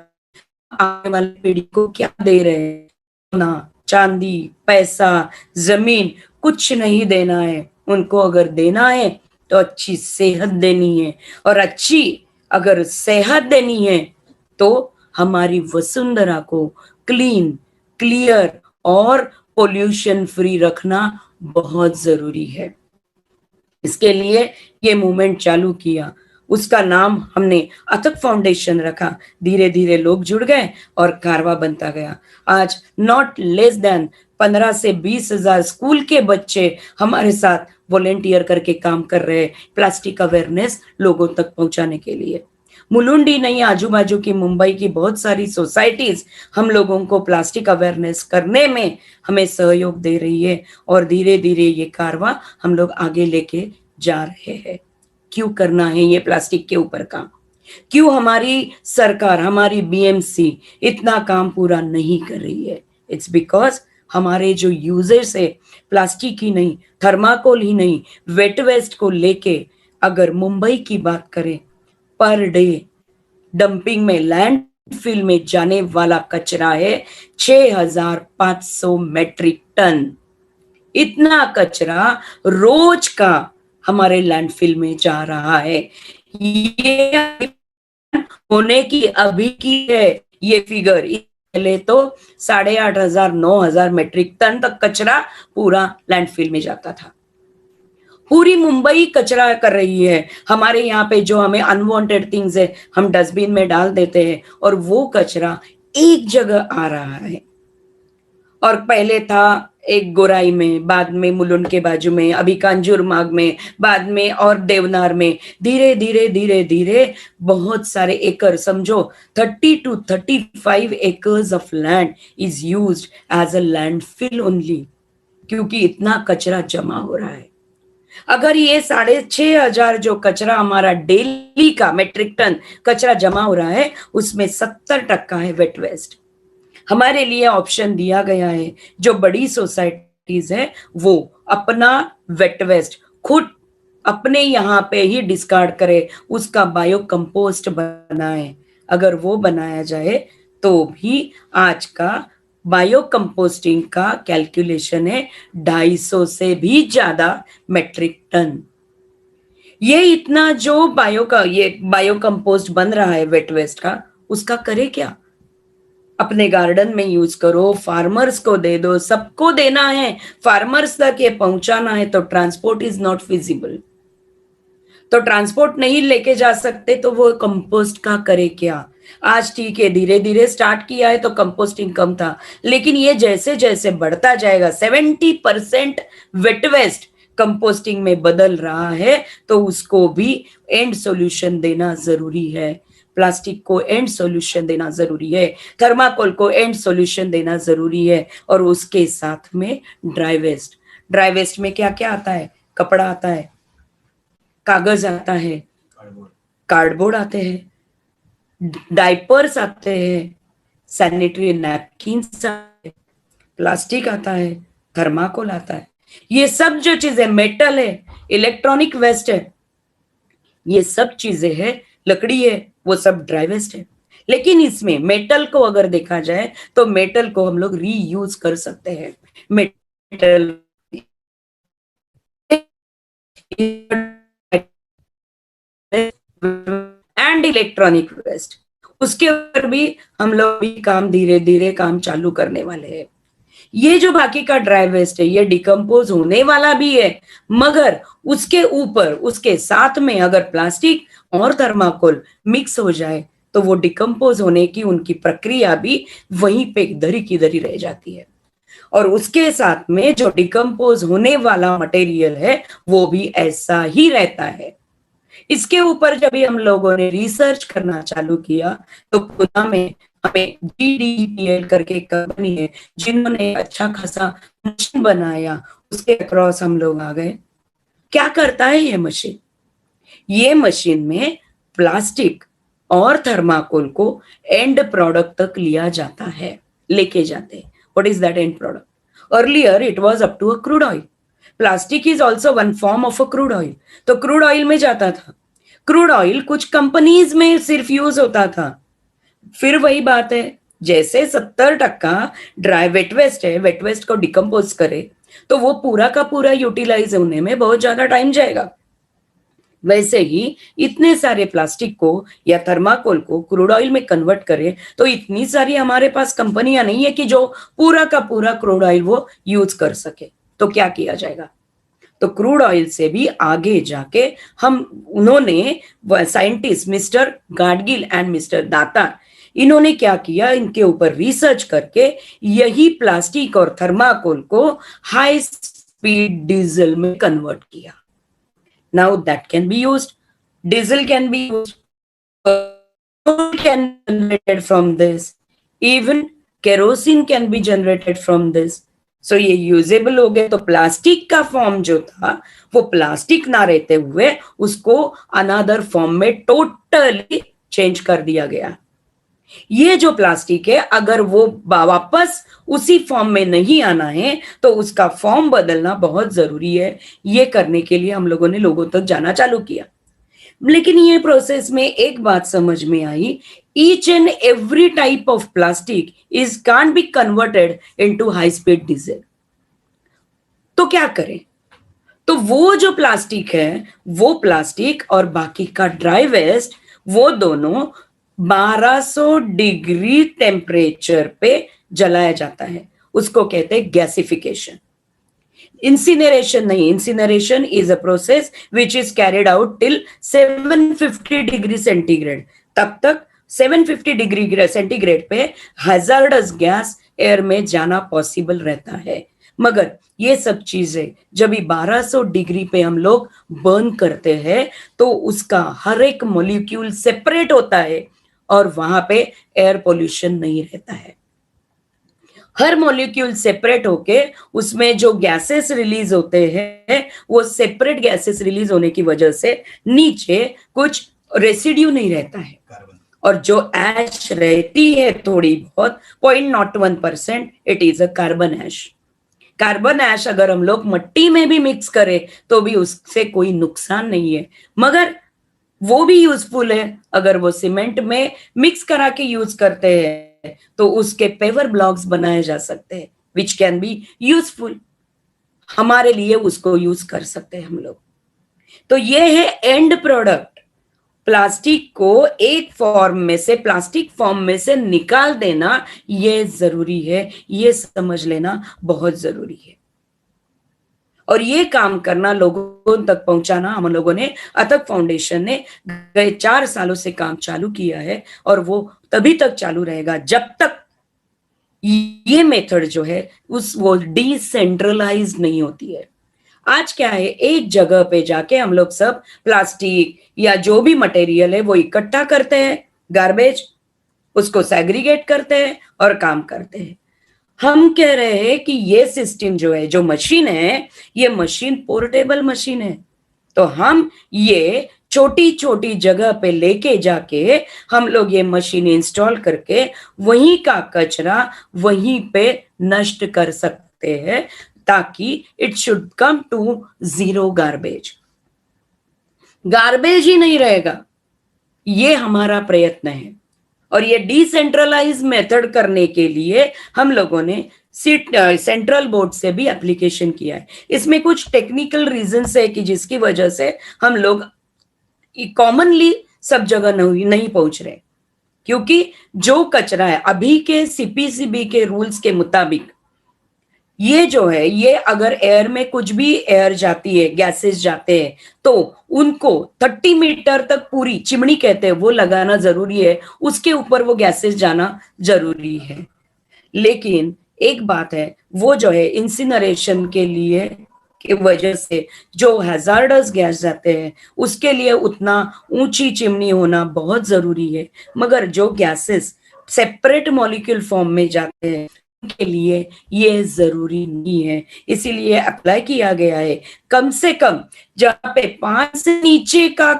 आने वाली पीढ़ी को क्या दे रहे हैं, सोना चांदी पैसा जमीन कुछ नहीं देना है उनको। अगर देना है तो अच्छी सेहत देनी है, और अच्छी अगर सेहत देनी है तो हमारी वसुंधरा को क्लीन क्लियर और पोल्यूशन फ्री रखना बहुत जरूरी है। इसके लिए ये मूवमेंट चालू किया, उसका नाम हमने अथक फाउंडेशन रखा। धीरे धीरे लोग जुड़ गए और कारवा बनता गया। आज नॉट लेस देन 15 से 20 हजार स्कूल के बच्चे हमारे साथ वॉलेंटियर करके काम कर रहे हैं प्लास्टिक अवेयरनेस लोगों तक पहुंचाने के लिए। मुलुंडी नहीं, आजू बाजू की मुंबई की बहुत सारी सोसाइटीज हम लोगों को प्लास्टिक अवेयरनेस करने में हमें सहयोग दे रही है, और धीरे धीरे ये कारवा हम लोग आगे लेके जा रहे हैं। क्यों करना है ये प्लास्टिक के ऊपर काम? क्यों हमारी सरकार, हमारी बीएमसी इतना काम पूरा नहीं कर रही है? इट्स बिकॉज हमारे जो यूजर्स है प्लास्टिक ही नहीं, थर्माकोल ही नहीं, वेट वेस्ट को लेके अगर मुंबई की बात करें, पर डे डंपिंग में लैंडफिल में जाने वाला कचरा है 6500 मेट्रिक टन। इतना कचरा रोज का हमारे लैंडफिल में जा रहा है। ये होने की अभी की है ये फिगर। पहले तो 8,500 9,000 मेट्रिक टन तक कचरा पूरा लैंडफिल में जाता था। पूरी मुंबई कचरा कर रही है। हमारे यहाँ पे जो हमें अनवांटेड थिंग्स है हम डस्टबिन में डाल देते हैं, और वो कचरा एक जगह आ रहा है। और पहले था एक गोराई में, बाद में मुलुंड के बाजू में, अभी कांजुरमार्ग में, बाद में और देवनार में। धीरे धीरे धीरे धीरे बहुत सारे एकड़, समझो 30 to 35 acres of land is used as a landfill only, क्योंकि इतना कचरा जमा हो रहा है। अगर ये 6,500 जो कचरा हमारा डेली का मेट्रिक टन कचरा जमा हो रहा है, उसमें 70% है वेट वेस्ट। हमारे लिए ऑप्शन दिया गया है, जो बड़ी सोसाइटीज है वो अपना वेट वेस्ट खुद अपने यहाँ पे ही डिस्कार्ड करे, उसका बायो कंपोस्ट बनाए। अगर वो बनाया जाए तो भी आज का बायो कंपोस्टिंग का कैलकुलेशन है 250 से भी ज्यादा मेट्रिक टन। ये इतना जो ये बायो कंपोस्ट बन रहा है वेट वेस्ट का, उसका करे क्या? अपने गार्डन में यूज करो, फार्मर्स को दे दो, सबको देना है, फार्मर्स तक ये पहुंचाना है। तो ट्रांसपोर्ट इज नॉट फिजिबल, तो ट्रांसपोर्ट नहीं लेके जा सकते तो वो कंपोस्ट का करे क्या? आज ठीक है, धीरे धीरे स्टार्ट किया है तो कंपोस्टिंग कम था, लेकिन ये जैसे जैसे बढ़ता जाएगा 70% वेट वेस्ट कंपोस्टिंग में बदल रहा है, तो उसको भी एंड सॉल्यूशन देना जरूरी है। प्लास्टिक को एंड सॉल्यूशन देना जरूरी है, थर्माकोल को एंड सॉल्यूशन देना जरूरी है, और उसके साथ में ड्राई वेस्ट। ड्राई वेस्ट में क्या क्या आता है? कपड़ा आता है, कागज आता है, कार्डबोर्ड आते हैं, डायपर्स आते हैं, सैनिटरी नैपकिन्स आते हैं, प्लास्टिक आता है, थर्माकोल आता है। ये सब जो चीजें, मेटल है, इलेक्ट्रॉनिक वेस्ट है, ये सब चीजें है, लकड़ी है, वो सब ड्राई वेस्ट है। लेकिन इसमें मेटल को अगर देखा जाए तो मेटल को हम लोग रीयूज कर सकते हैं। मेटल एंड इलेक्ट्रॉनिक वेस्ट, उसके ऊपर भी हम लोग भी काम धीरे धीरे काम चालू करने वाले हैं। ये जो बाकी का ड्राई वेस्ट है ये डिकम्पोज होने वाला भी है, मगर उसके ऊपर उसके साथ में अगर प्लास्टिक और थर्माकोल मिक्स हो जाए तो वो डिकम्पोज होने की उनकी प्रक्रिया भी वहीं पे धरी की धरी रह जाती है, और उसके साथ में जो डिकम्पोज होने वाला मटेरियल है वो भी ऐसा ही रहता है। इसके ऊपर जब हम लोगों ने रिसर्च करना चालू किया तो पुणे में हमें GDPL करके एक कंपनी है जिन्होंने अच्छा खासा मशीन बनाया, उसके अक्रॉस हम लोग आ गए। क्या करता है ये मशीन? ये मशीन में प्लास्टिक और थर्माकोल को एंड प्रोडक्ट तक लिया जाता है, लेके जाते हैं। What is that end product? Earlier it was up to a crude oil. Plastic is also one form of a crude oil. तो क्रूड ऑयल में जाता था। क्रूड ऑयल कुछ कंपनीज में सिर्फ यूज होता था। फिर वही बात है, जैसे 70% ड्राई वेट वेस्ट है, वेट वेस्ट को डिकम्पोज करे तो वो पूरा का पूरा यूटिलाइज होने में बहुत ज्यादा टाइम जाएगा। वैसे ही इतने सारे प्लास्टिक को या थर्माकोल को क्रूड ऑयल में कन्वर्ट करे तो इतनी सारी हमारे पास कंपनियां नहीं है कि जो पूरा का पूरा क्रूड ऑयल वो यूज कर सके। तो क्या किया जाएगा? तो क्रूड ऑयल से भी आगे जाके उन्होंने scientist mister Gadgil and mister Datar, इन्होंने क्या किया, इनके ऊपर रिसर्च करके यही प्लास्टिक और थर्माकोल को हाई स्पीड डीजल में कन्वर्ट किया। Now that can be used. Diesel can be used. Petrol can be generated from this. Even kerosene can be generated from this. So ये यूजेबल हो गए। तो प्लास्टिक का form जो था वो प्लास्टिक ना रहते हुए उसको अनदर फॉर्म में टोटली चेंज कर दिया गया। ये जो प्लास्टिक है अगर वो वापस उसी फॉर्म में नहीं आना है तो उसका फॉर्म बदलना बहुत जरूरी है। ये करने के लिए हम लोगों ने लोगों तक जाना चालू किया। लेकिन ये प्रोसेस में एक बात समझ में आई, each and every type of plastic is can't be converted into high speed diesel. तो क्या करें? तो वो जो प्लास्टिक है, वो प्लास्टिक और बाकी का ड्राई वेस्ट, वो दोनों 1200 डिग्री टेम्परेचर पे जलाया जाता है। उसको कहते हैं गैसिफिकेशन। इंसिनरेशन नहीं, incineration is a process which is carried out till 750 degree centigrade. तब तक 750 डिग्री सेंटीग्रेड पे हैजार्डस गैस एयर में जाना पॉसिबल रहता है। मगर ये सब चीजें जब 1200 डिग्री पे हम लोग बर्न करते हैं तो उसका हर एक मॉलिक्यूल सेपरेट होता है और वहां पे एयर पोल्यूशन नहीं रहता है। हर मॉलिक्यूल सेपरेट होके उसमें जो गैसेस रिलीज होते हैं वो सेपरेट गैसेस रिलीज होने की वजह से नीचे कुछ रेसिड्यू नहीं रहता है। और जो ऐश रहती है थोड़ी बहुत 0.01%, it is a carbon ash. Carbon ash अगर हम लोग मिट्टी में भी मिक्स करें तो भी उससे कोई नुकसान नहीं है, मगर वो भी यूजफुल है। अगर वो सीमेंट में मिक्स करा के यूज करते हैं तो उसके पेवर ब्लॉक्स बनाए जा सकते हैं, विच कैन बी यूजफुल। हमारे लिए उसको यूज कर सकते हैं हम लोग। तो ये है एंड प्रोडक्ट। प्लास्टिक को एक फॉर्म में से, प्लास्टिक फॉर्म में से निकाल देना ये जरूरी है, ये समझ लेना बहुत जरूरी है। और ये काम करना, लोगों तक पहुंचाना हम लोगों ने, अथक फाउंडेशन ने गए 4 सालों से काम चालू किया है और वो तभी तक चालू रहेगा जब तक ये मेथड जो है वो डिसेंट्रलाइज नहीं होती है। आज क्या है, एक जगह पे जाके हम लोग सब प्लास्टिक या जो भी मटेरियल है वो इकट्ठा करते हैं, गार्बेज, उसको सेग्रीगेट करते हैं और काम करते हैं। हम कह रहे हैं कि ये सिस्टम जो है, जो मशीन है, ये मशीन पोर्टेबल मशीन है। तो हम ये छोटी छोटी जगह पे लेके जाके हम लोग ये मशीन इंस्टॉल करके वहीं का कचरा वहीं पे नष्ट कर सकते हैं ताकि it should come to zero garbage. Garbage ही नहीं रहेगा, ये हमारा प्रयत्न है। और ये डिसेंट्रलाइज मेथड करने के लिए हम लोगों ने सेंट्रल बोर्ड से भी एप्लीकेशन किया है। इसमें कुछ टेक्निकल रीजंस है कि जिसकी वजह से हम लोग कॉमनली सब जगह नहीं पहुंच रहे, क्योंकि जो कचरा है अभी के सीपीसीबी के रूल्स के मुताबिक ये जो है, ये अगर एयर में कुछ भी एयर जाती है, गैसेस जाते हैं, तो उनको 30 मीटर तक पूरी चिमनी कहते हैं वो लगाना जरूरी है, उसके ऊपर वो गैसेस जाना जरूरी है। लेकिन एक बात है, वो जो है इंसिनरेशन के लिए की वजह से जो हैजार्डस गैस जाते हैं उसके लिए उतना ऊंची चिमनी होना बहुत जरूरी है। मगर जो गैसेस सेपरेट मॉलिक्यूल फॉर्म में जाते हैं के लिए ये जरूरी नहीं है, इसीलिए अप्लाई किया गया है कम से कम जहाँ पे 5 से नीचे का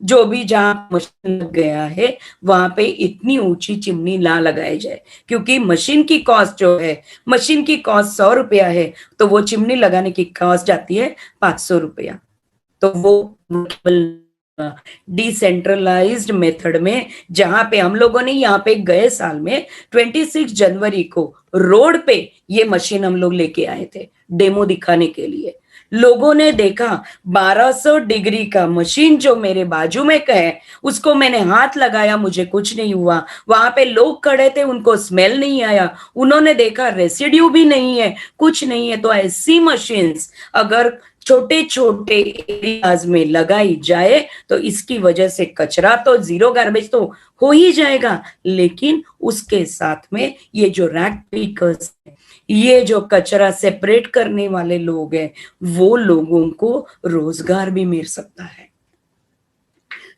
जो भी जहाँ मशीन लग गया है वहां पे इतनी ऊंची चिमनी ना लगाई जाए, क्योंकि मशीन की कॉस्ट जो है, मशीन की कॉस्ट 100 रुपया है तो वो चिमनी लगाने की कॉस्ट जाती है 500 रुपया। तो वो डिसेंट्रलाइज्ड मेथड में, जहां पे हम लोगों ने यहाँ पे गए साल में 26 जनवरी को रोड पे ये मशीन हम लोग लेके आए थे डेमो दिखाने के लिए। लोगों ने देखा 1200 डिग्री का मशीन जो मेरे बाजू में है उसको मैंने हाथ लगाया, मुझे कुछ नहीं हुआ। वहां पे लोग खड़े थे, उनको स्मेल नहीं आया, उन्होंने देखा रेसिड्यू भी नहीं है, कुछ नहीं है। तो ऐसी मशीन्स अगर छोटे छोटे एरियाज में लगाई जाए तो इसकी वजह से कचरा तो जीरो गार्बेज तो हो ही जाएगा, लेकिन उसके साथ में ये जो रैक पिकर्स है, ये जो कचरा सेपरेट करने वाले लोग हैं, वो लोगों को रोजगार भी मिल सकता है।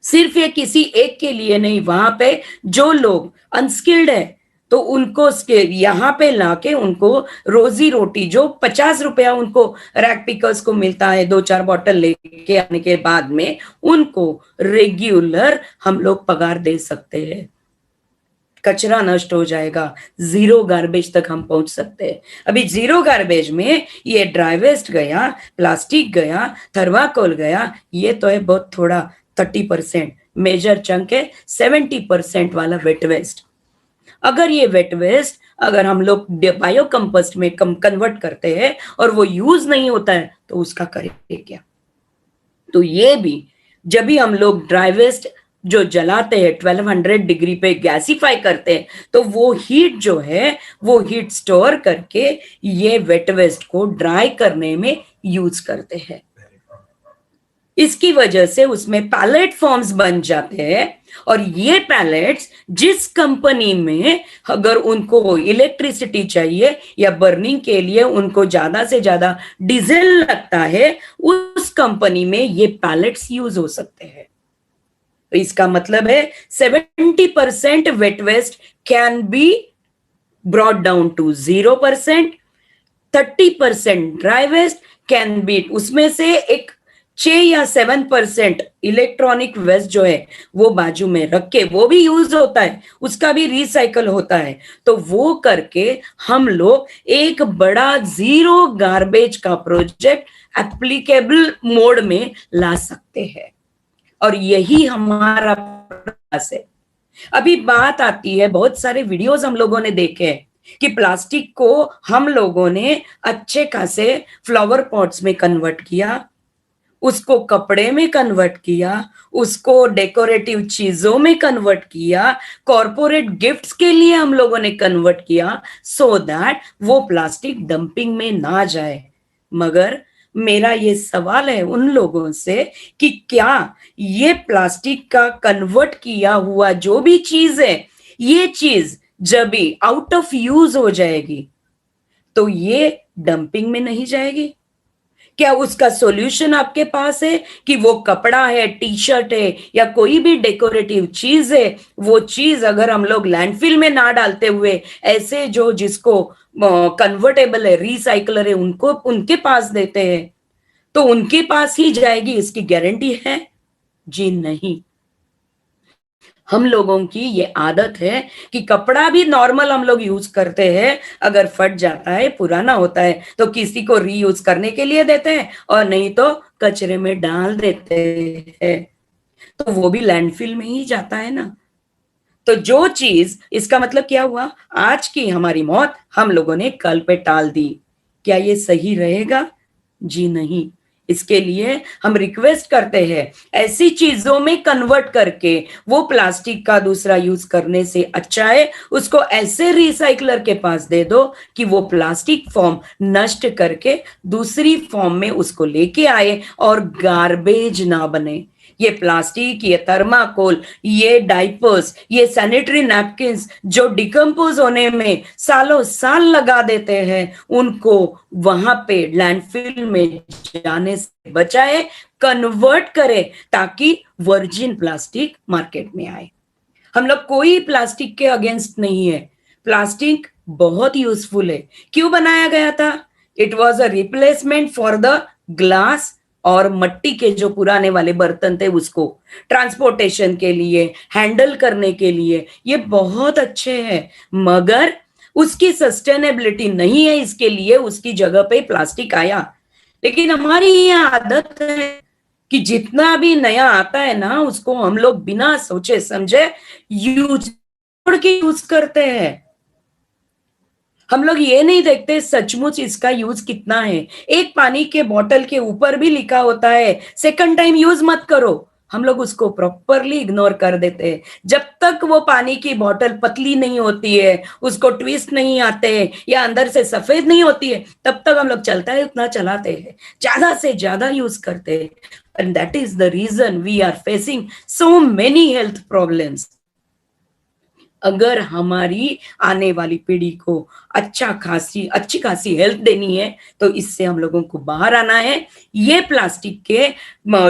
सिर्फ ये किसी एक के लिए नहीं, वहां पे जो लोग अनस्किल्ड है तो उनको यहाँ पे लाके उनको रोजी रोटी जो 50 रुपया उनको रैक पिकर्स को मिलता है 2-4 बॉटल लेके आने के बाद में, उनको रेगुलर हम लोग पगार दे सकते हैं। कचरा नष्ट हो जाएगा, जीरो गार्बेज तक हम पहुंच सकते हैं। अभी जीरो गार्बेज में ये ड्राई वेस्ट गया, प्लास्टिक गया, थर्माकोल गया, ये तो है बहुत थोड़ा 30%। मेजर चंक है 70% वाला वेट वेस्ट। अगर ये वेट वेस्ट अगर हम लोग बायो कंपोस्ट में कन्वर्ट करते हैं और वो यूज नहीं होता है तो उसका करेंगे क्या? तो ये भी जब भी हम लोग ड्राई वेस्ट जो जलाते हैं 1200 डिग्री पे गैसिफाई करते हैं तो वो हीट जो है वो हीट स्टोर करके ये वेट वेस्ट को ड्राई करने में यूज करते हैं। इसकी वजह से उसमें पैलेट फॉर्म्स बन जाते हैं और ये पैलेट्स जिस कंपनी में अगर उनको इलेक्ट्रिसिटी चाहिए या बर्निंग के लिए उनको ज्यादा से ज्यादा डीजल लगता है, उस कंपनी में ये पैलेट्स यूज हो सकते हैं। तो इसका मतलब है 70% wet waste can be brought down to 0%, 30% dry waste can be, उसमें से एक 6 या 7% इलेक्ट्रॉनिक वेस्ट जो है वो बाजू में रख के वो भी यूज होता है, उसका भी रिसाइकल होता है। तो वो करके हम लोग एक बड़ा जीरो गार्बेज का प्रोजेक्ट एप्लीकेबल मोड में ला सकते हैं और यही हमारा प्रयास है। अभी बात आती है, बहुत सारे वीडियोस हम लोगों ने देखे हैं कि प्लास्टिक को हम लोगों ने अच्छे खासे फ्लावर पॉट्स में कन्वर्ट किया, उसको कपड़े में कन्वर्ट किया, उसको डेकोरेटिव चीजों में कन्वर्ट किया, कॉर्पोरेट गिफ्ट्स के लिए हम लोगों ने कन्वर्ट किया सो दैट वो प्लास्टिक डंपिंग में ना जाए। मगर मेरा ये सवाल है उन लोगों से कि क्या ये प्लास्टिक का कन्वर्ट किया हुआ जो भी चीज है, ये चीज जब भी आउट ऑफ यूज हो जाएगी तो ये डंपिंग में नहीं जाएगी? क्या उसका सॉल्यूशन आपके पास है कि वो कपड़ा है, टी शर्ट है या कोई भी डेकोरेटिव चीज है, वो चीज अगर हम लोग लैंडफिल में ना डालते हुए ऐसे जो जिसको कन्वर्टेबल है, रिसाइकलर है, उनको उनके पास देते हैं तो उनके पास ही जाएगी, इसकी गारंटी है? जी नहीं। हम लोगों की ये आदत है कि कपड़ा भी नॉर्मल हम लोग यूज करते हैं, अगर फट जाता है, पुराना होता है तो किसी को रीयूज करने के लिए देते हैं और नहीं तो कचरे में डाल देते हैं, तो वो भी लैंडफिल में ही जाता है ना। तो जो चीज, इसका मतलब क्या हुआ, आज की हमारी मौत हम लोगों ने कल पे टाल दी। क्या ये सही रहेगा? जी नहीं। इसके लिए हम रिक्वेस्ट करते हैं ऐसी चीजों में कन्वर्ट करके, वो प्लास्टिक का दूसरा यूज करने से अच्छा है उसको ऐसे रिसाइकलर के पास दे दो कि वो प्लास्टिक फॉर्म नष्ट करके दूसरी फॉर्म में उसको लेके आए और गार्बेज ना बने। ये प्लास्टिक, ये थर्माकोल, ये डाइपर्स, ये सैनिटरी नैपकिन्स जो डिकम्पोज होने में सालों साल लगा देते हैं, उनको वहां पे लैंडफिल में जाने से बचाए, कन्वर्ट करे ताकि वर्जिन प्लास्टिक मार्केट में आए। हम लोग कोई प्लास्टिक के अगेंस्ट नहीं है, प्लास्टिक बहुत यूजफुल है। क्यों बनाया गया था? It was a replacement for the glass और मट्टी के जो पुराने वाले बर्तन थे उसको ट्रांसपोर्टेशन के लिए, हैंडल करने के लिए ये बहुत अच्छे हैं, मगर उसकी सस्टेनेबिलिटी नहीं है, इसके लिए उसकी जगह पे प्लास्टिक आया। लेकिन हमारी ये आदत है कि जितना भी नया आता है ना उसको हम लोग बिना सोचे समझे यूज करते हैं। हम लोग ये नहीं देखते सचमुच इसका यूज कितना है। एक पानी के बोतल के ऊपर भी लिखा होता है सेकंड टाइम यूज मत करो, हम लोग उसको प्रॉपरली इग्नोर कर देते हैं। जब तक वो पानी की बोतल पतली नहीं होती है, उसको ट्विस्ट नहीं आते या अंदर से सफेद नहीं होती है, तब तक हम लोग चलता है उतना चलाते हैं, ज्यादा से ज्यादा यूज करते हैं। And that is the reason we are facing so many health problems. अगर हमारी आने वाली पीढ़ी को अच्छी खासी हेल्थ देनी है तो इससे हम लोगों को बाहर आना है। ये प्लास्टिक के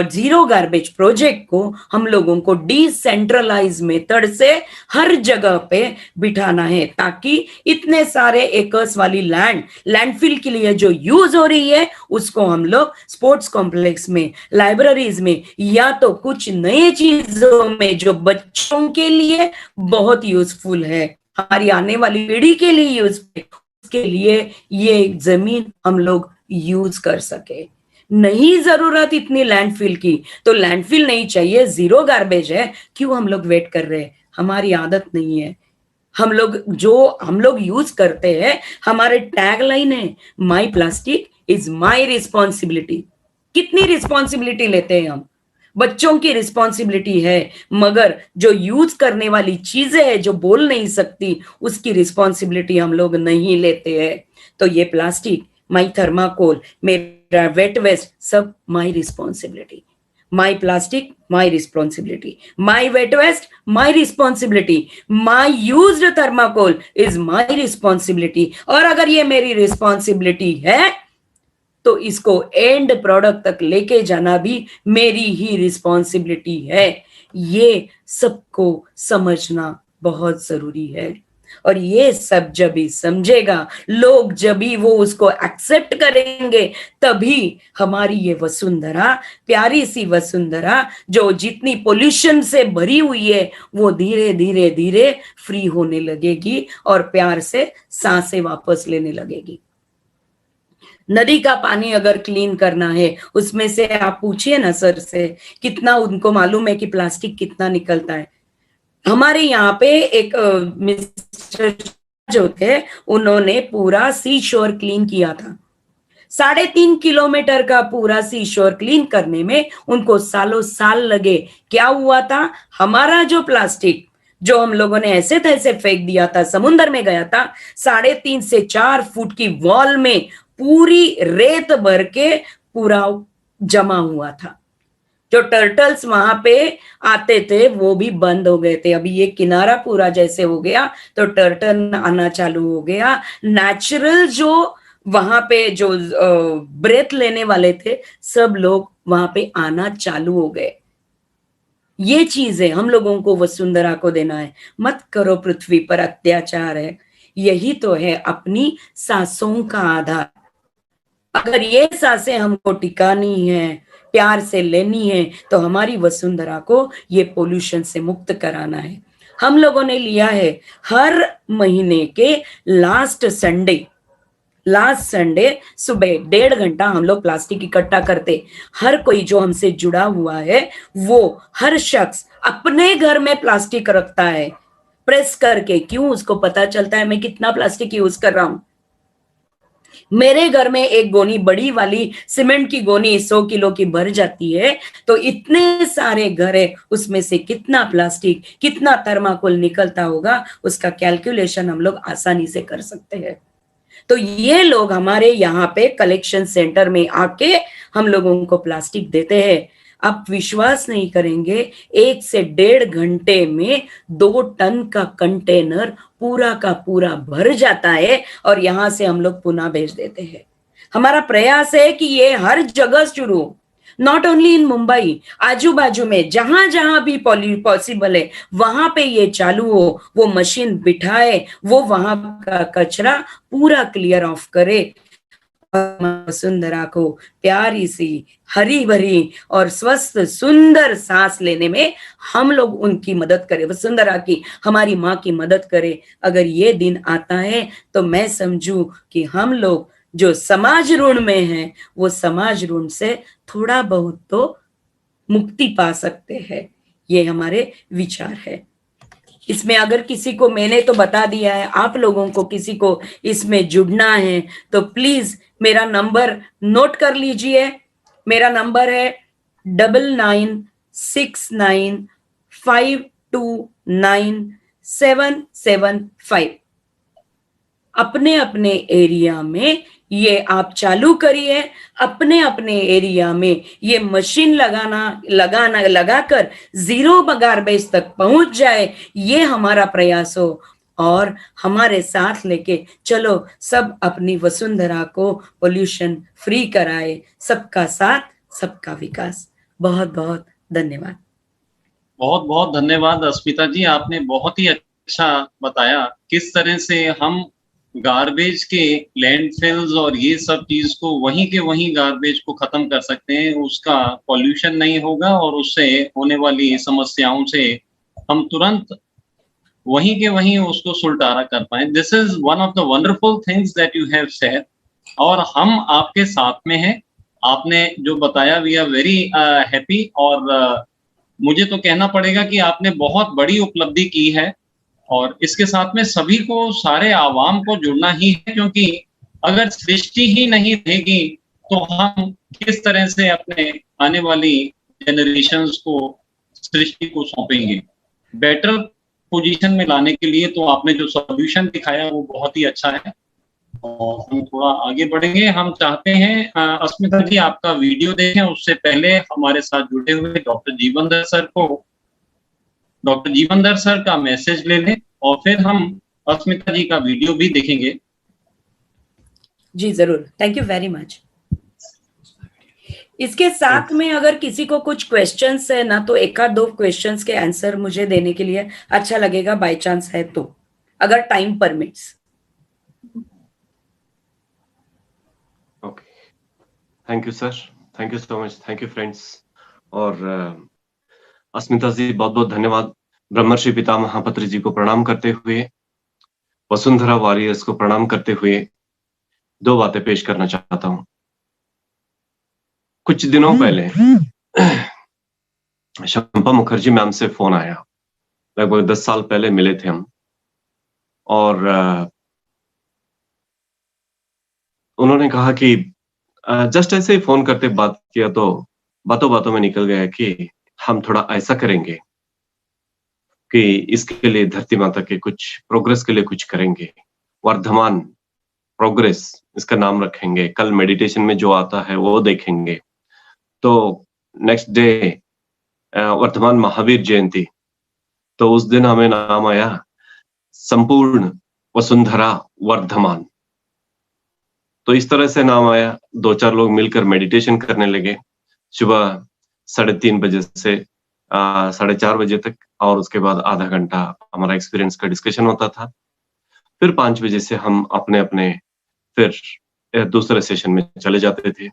जीरो गार्बेज प्रोजेक्ट को हम लोगों को डिसेंट्रलाइज मेथड से हर जगह पे बिठाना है, ताकि इतने सारे एकर्स वाली लैंडफिल के लिए जो यूज हो रही है उसको हम लोग स्पोर्ट्स कॉम्प्लेक्स में, लाइब्रेरीज में, या तो कुछ नए चीजों में जो बच्चों के लिए बहुत यूजफुल है, हमारी आने वाली पीढ़ी के लिए यूजफुल, उसके लिए ये जमीन हम लोग यूज कर सके। नहीं जरूरत इतनी लैंडफिल की तो लैंडफिल नहीं चाहिए, जीरो गार्बेज है, क्यों हम लोग वेट कर रहे हैं? हमारी आदत नहीं है। हम लोग यूज करते हैं, हमारे टैग लाइन है माई प्लास्टिक इज माई रिस्पॉन्सिबिलिटी। कितनी रिस्पॉन्सिबिलिटी लेते हैं हम? बच्चों की रिस्पॉन्सिबिलिटी है, मगर जो यूज करने वाली चीजें है जो बोल नहीं सकती उसकी रिस्पॉन्सिबिलिटी हम लोग नहीं लेते हैं। तो ये प्लास्टिक, माई थर्माकोल, मेरा वेट वेस्ट, सब my responsibility. My plastic my responsibility, my wet waste my responsibility, my used thermocol is my responsibility. और अगर ये मेरी रिस्पॉन्सिबिलिटी है तो इसको एंड प्रोडक्ट तक लेके जाना भी मेरी ही रिस्पॉन्सिबिलिटी है। ये सबको समझना बहुत जरूरी है। और ये सब जब भी समझेगा लोग, जब भी वो उसको एक्सेप्ट करेंगे, तभी हमारी ये वसुंधरा, प्यारी सी वसुंधरा जो जितनी पोल्यूशन से भरी हुई है, वो धीरे धीरे धीरे फ्री होने लगेगी और प्यार से सांसें वापस लेने लगेगी। नदी का पानी अगर क्लीन करना है, उसमें से आप पूछिए ना सर से, कितना उनको मालूम है कि प्लास्टिक कितना निकलता है। हमारे यहाँ पे एक मिस्टर जो थे, उन्होंने पूरा सी शोर क्लीन किया था। 3.5 किलोमीटर का पूरा सी शोर क्लीन करने में उनको सालों साल लगे। क्या हुआ था? हमारा जो प्लास्टिक जो हम लोगों ने ऐसे तैसे फेंक दिया था, समुद्र में गया था, 3.5 से 4 फुट की वॉल में पूरी रेत भर के पूरा जमा हुआ था। जो टर्टल्स वहां पे आते थे वो भी बंद हो गए थे। अभी ये किनारा पूरा जैसे हो गया तो टर्टल आना चालू हो गया। नेचुरल जो वहां पे जो ब्रेथ लेने वाले थे, सब लोग वहां पे आना चालू हो गए। ये चीजें हम लोगों को वसुंधरा को देना है। मत करो पृथ्वी पर अत्याचार है, यही तो है अपनी सांसों का आधार। अगर ये सांसें हमको टिकानी है, प्यार से लेनी है, तो हमारी वसुंधरा को ये पोल्यूशन से मुक्त कराना है। हम लोगों ने लिया है हर महीने के लास्ट संडे सुबह 1.5 घंटा हम लोग प्लास्टिक इकट्ठा करते। हर कोई जो हमसे जुड़ा हुआ है, वो हर शख्स अपने घर में प्लास्टिक रखता है प्रेस करके। क्यों? उसको पता चलता है मैं कितना प्लास्टिक यूज कर रहा हूं। मेरे घर में एक गोनी, बड़ी वाली सीमेंट की गोनी 100 किलो की भर जाती है, तो इतने सारे घर है, उसमें से कितना प्लास्टिक, कितना थर्माकोल निकलता होगा, उसका कैलकुलेशन हम लोग आसानी से कर सकते हैं। तो ये लोग हमारे यहाँ पे कलेक्शन सेंटर में आके हम लोगों को प्लास्टिक देते हैं। आप विश्वास नहीं करेंगे, 1 से 1.5 घंटे में 2 टन का कंटेनर पूरा का पूरा भर जाता है और यहां से हम लोग पुनः भेज देते हैं। हमारा प्रयास है कि ये हर जगह शुरू हो। नॉट ओनली इन मुंबई, आजू बाजू में जहां जहां भी पॉसिबल है वहां पे ये चालू हो, वो मशीन बिठाए, वो वहां का कचरा पूरा क्लियर ऑफ करे, वसुंधरा को प्यारी सी हरी भरी और स्वस्थ सुंदर सांस लेने में हम लोग उनकी मदद करें, वसुंधरा की, हमारी माँ की मदद करें। अगर ये दिन आता है तो मैं समझू कि हम लोग जो समाज ऋण में हैं वो समाज ऋण से थोड़ा बहुत तो मुक्ति पा सकते हैं। ये हमारे विचार है। इसमें अगर किसी को, मैंने तो बता दिया है, आप लोगों को किसी को इसमें जुड़ना है तो प्लीज मेरा नंबर नोट कर लीजिए। मेरा नंबर है 9969529775। अपने अपने एरिया में ये आप चालू करिए, अपने अपने एरिया में ये मशीन लगाकर 0 गार्बेज तक पहुंच जाए, ये हमारा प्रयास हो। और हमारे साथ लेके चलो सब अपनी वसुंधरा को पोल्यूशन फ्री कराए। सबका साथ सबका विकास। बहुत बहुत धन्यवाद। बहुत बहुत धन्यवाद अस्मिता जी, आपने बहुत ही अच्छा बताया किस तरह से हम गार्बेज के लैंडफिल्स और ये सब चीज को वहीं के वहीं गार्बेज को खत्म कर सकते हैं, उसका पॉल्यूशन नहीं होगा और उससे होने वाली समस्याओं से हम तुरंत वहीं के वहीं उसको सुलटारा कर पाए। This is one of the wonderful things that you have said, और हम आपके साथ में हैं। आपने जो बताया वी आर वेरी हैप्पी, और मुझे तो कहना पड़ेगा कि आपने बहुत बड़ी उपलब्धि की है, और इसके साथ में सभी को, सारे आवाम को जुड़ना ही है, क्योंकि अगर सृष्टि ही नहीं रहेगी तो हम किस तरह से अपने आने वाली जनरेशंस को सृष्टि को सौंपेंगे। बेटर पोजीशन में लाने के लिए तो आपने जो सॉल्यूशन दिखाया वो बहुत ही अच्छा है, और हम थोड़ा आगे बढ़ेंगे। हम चाहते हैं अस्मिता जी आपका वीडियो देखें, उससे पहले हमारे साथ जुड़े हुए डॉक्टर जीवनधर सर का मैसेज ले लें और फिर हम अस्मिता जी का वीडियो भी देखेंगे। जी जरूर, थैंक यू वेरी मच। इसके साथ में अगर किसी को कुछ क्वेश्चंस है ना, तो एक आध 2 क्वेश्चंस के आंसर मुझे देने के लिए अच्छा लगेगा, बाय चांस है तो, अगर time permits. Okay, thank you sir, thank you so much, thank you friends. और अस्मिता जी बहुत बहुत धन्यवाद। ब्रह्मर्षि पितामह महापत्र जी को प्रणाम करते हुए, वसुंधरा वॉरियर्स को प्रणाम करते हुए 2 बातें पेश करना चाहता हूं। कुछ दिनों पहले शंपा मुखर्जी मैम से फोन आया, लगभग 10 साल पहले मिले थे हम, और उन्होंने कहा कि जस्ट ऐसे ही फोन करते बात किया तो बातों बातों में निकल गया कि हम थोड़ा ऐसा करेंगे कि इसके लिए धरती माता के कुछ प्रोग्रेस के लिए कुछ करेंगे, वर्धमान प्रोग्रेस इसका नाम रखेंगे, कल मेडिटेशन में जो आता है वो देखेंगे। तो नेक्स्ट डे वर्धमान महावीर जयंती, तो उस दिन हमें नाम आया संपूर्ण वसुंधरा वर्धमान। तो इस तरह से नाम आया, 2-4 लोग मिलकर मेडिटेशन करने लगे सुबह 3:30 बजे से 4:30 बजे तक, और उसके बाद आधा घंटा हमारा एक्सपीरियंस का डिस्कशन होता था। फिर 5 बजे से हम अपने अपने फिर दूसरे सेशन में चले जाते थे।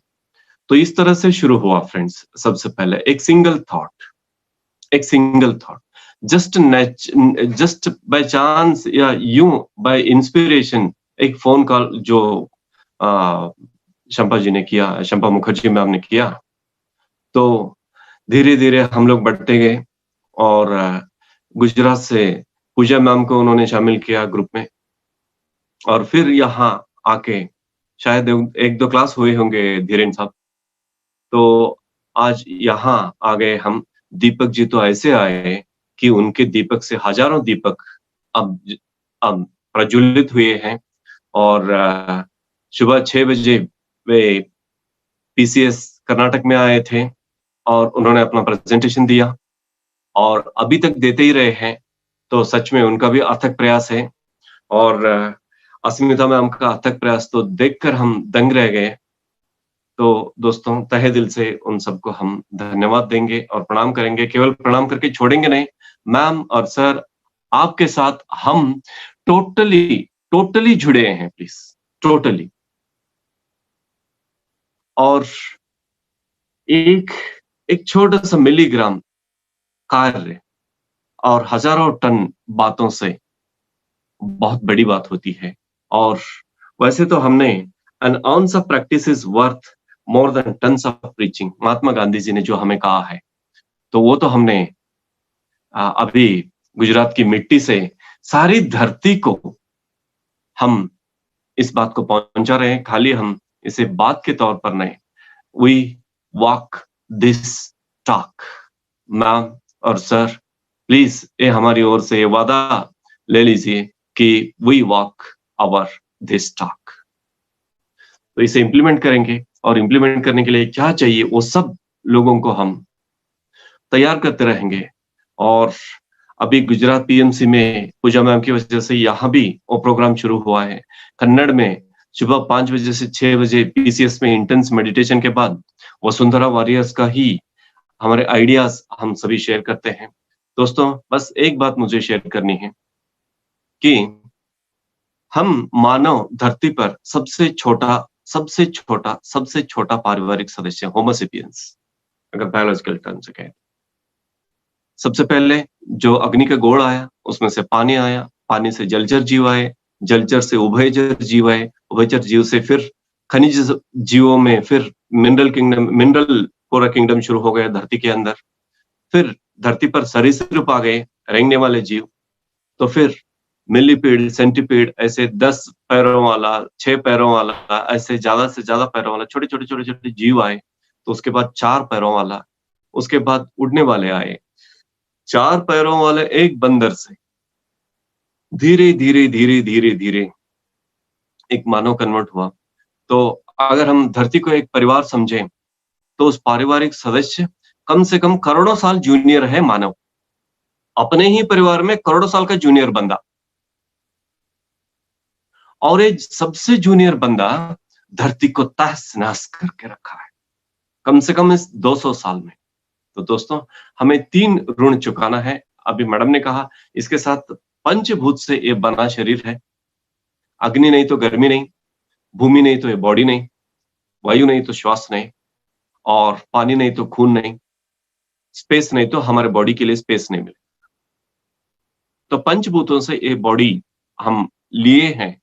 तो इस तरह से शुरू हुआ फ्रेंड्स। सबसे पहले एक single thought, just by chance या यूं बाय इंस्पिरेशन, एक फोन कॉल जो शंपा जी ने किया, शंपा मुखर्जी मैम ने किया, तो धीरे धीरे हम लोग बढ़ते गए, और गुजरात से पूजा मैम को उन्होंने शामिल किया ग्रुप में, और फिर यहाँ आके शायद 1-2 क्लास हुए होंगे धीरेन साहब, तो आज यहाँ आ गए हम। दीपक जी तो ऐसे आए कि उनके दीपक से हजारों दीपक अब प्रज्वलित हुए हैं, और सुबह 6 बजे वे पीसीएस कर्नाटक में आए थे और उन्होंने अपना प्रेजेंटेशन दिया, और अभी तक देते ही रहे हैं। तो सच में उनका भी अथक प्रयास है, और अस्मिता मैम का अथक प्रयास तो देखकर हम दंग रह गए। तो दोस्तों तहे दिल से उन सबको हम धन्यवाद देंगे और प्रणाम करेंगे। केवल प्रणाम करके छोड़ेंगे नहीं, मैम और सर आपके साथ हम टोटली जुड़े हैं, प्लीज टोटली। और एक छोटा सा मिलीग्राम कार्य और हजारों टन बातों से बहुत बड़ी बात होती है। और वैसे तो हमने an ounce of practice is worth more than tons of preaching, Mahatma Gandhi ji ने जो हमें कहा है, तो वो तो हमने अभी गुजरात की मिट्टी से सारी धरती को हम इस बात को पहुंचा रहे हैं। खाली हम इसे बात के तौर पर नहीं, we walk this talk। Ma'am और सर प्लीज ये हमारी ओर से ये वादा ले लीजिए कि we walk our this talk। तो इसे इंप्लीमेंट करेंगे, और इंप्लीमेंट करने के लिए क्या चाहिए वो सब लोगों को हम तैयार करते रहेंगे। और अभी गुजरात पीएमसी में पूजा मैम की वजह से यहाँ भी वो प्रोग्राम शुरू हुआ है। कन्नड़ में सुबह 5 बजे से 6 बजे पीसीएस में इंटेंस मेडिटेशन के बाद वसुंधरा वॉरियर्स का ही हमारे आइडियाज हम सभी शेयर करते हैं। दोस्तों बस एक बात मुझे शेयर करनी है कि हम मानव धरती पर सबसे छोटा पारिवारिक सदस्य होमोसेपियंस, अगर बायोलॉजिकल टर्म से कहें। सबसे पहले जो अग्नि का गोड़ आया उसमें से पानी आया, पानी से जलचर जीव आए, जलचर से उभयचर जीव आए, उभयचर जीव से फिर खनिज जीवों में फिर मिनरल पूरा किंगडम शुरू हो गया धरती के अंदर। फिर धरती पर सरीसृप आ गए, रेंगने वाले जीव। तो फिर मिलीपीड, सेंटीपीड, ऐसे 10 पैरों वाला, 6 पैरों वाला, ऐसे ज्यादा से ज्यादा पैरों वाला छोटे छोटे जीव आए। तो उसके बाद 4 पैरों वाला, उसके बाद उड़ने वाले आए। 4 पैरों वाले एक बंदर से धीरे धीरे एक मानव कन्वर्ट हुआ। तो अगर हम धरती को एक परिवार समझें तो उस पारिवारिक सदस्य कम से कम करोड़ों साल जूनियर है मानव। अपने ही परिवार में करोड़ों साल का जूनियर बंदा, और एक सबसे जूनियर बंदा धरती को तहस नहस करके रखा है कम से कम इस 200 साल में। तो दोस्तों हमें 3 ऋण चुकाना है। अभी मैडम ने कहा इसके साथ पंचभूत से ये बना शरीर है। अग्नि नहीं तो गर्मी नहीं, भूमि नहीं तो ये बॉडी नहीं, वायु नहीं तो श्वास नहीं, और पानी नहीं तो खून नहीं, स्पेस नहीं तो हमारे बॉडी के लिए स्पेस नहीं मिले। तो पंचभूतों से ये बॉडी हम लिए हैं,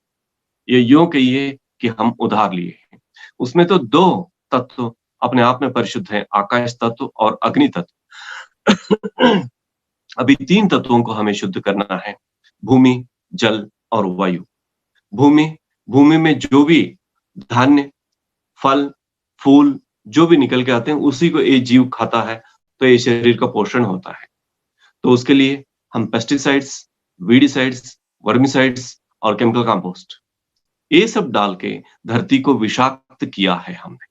ये यूं कहिए कि हम उधार लिए हैं। उसमें तो 2 तत्व अपने आप में परिशुद्ध हैं, आकाश तत्व और अग्नि तत्व। अभी 3 तत्वों को हमें शुद्ध करना है, भूमि, जल और वायु। भूमि में जो भी धान्य, फल, फूल जो भी निकल के आते हैं उसी को ये जीव खाता है, तो ये शरीर का पोषण होता है। तो उसके लिए हम पेस्टिसाइड्स, वीडिसाइड्स, वर्मिसाइड्स और केमिकल कंपोस्ट ये सब डाल के धरती को विषाक्त किया है हमने,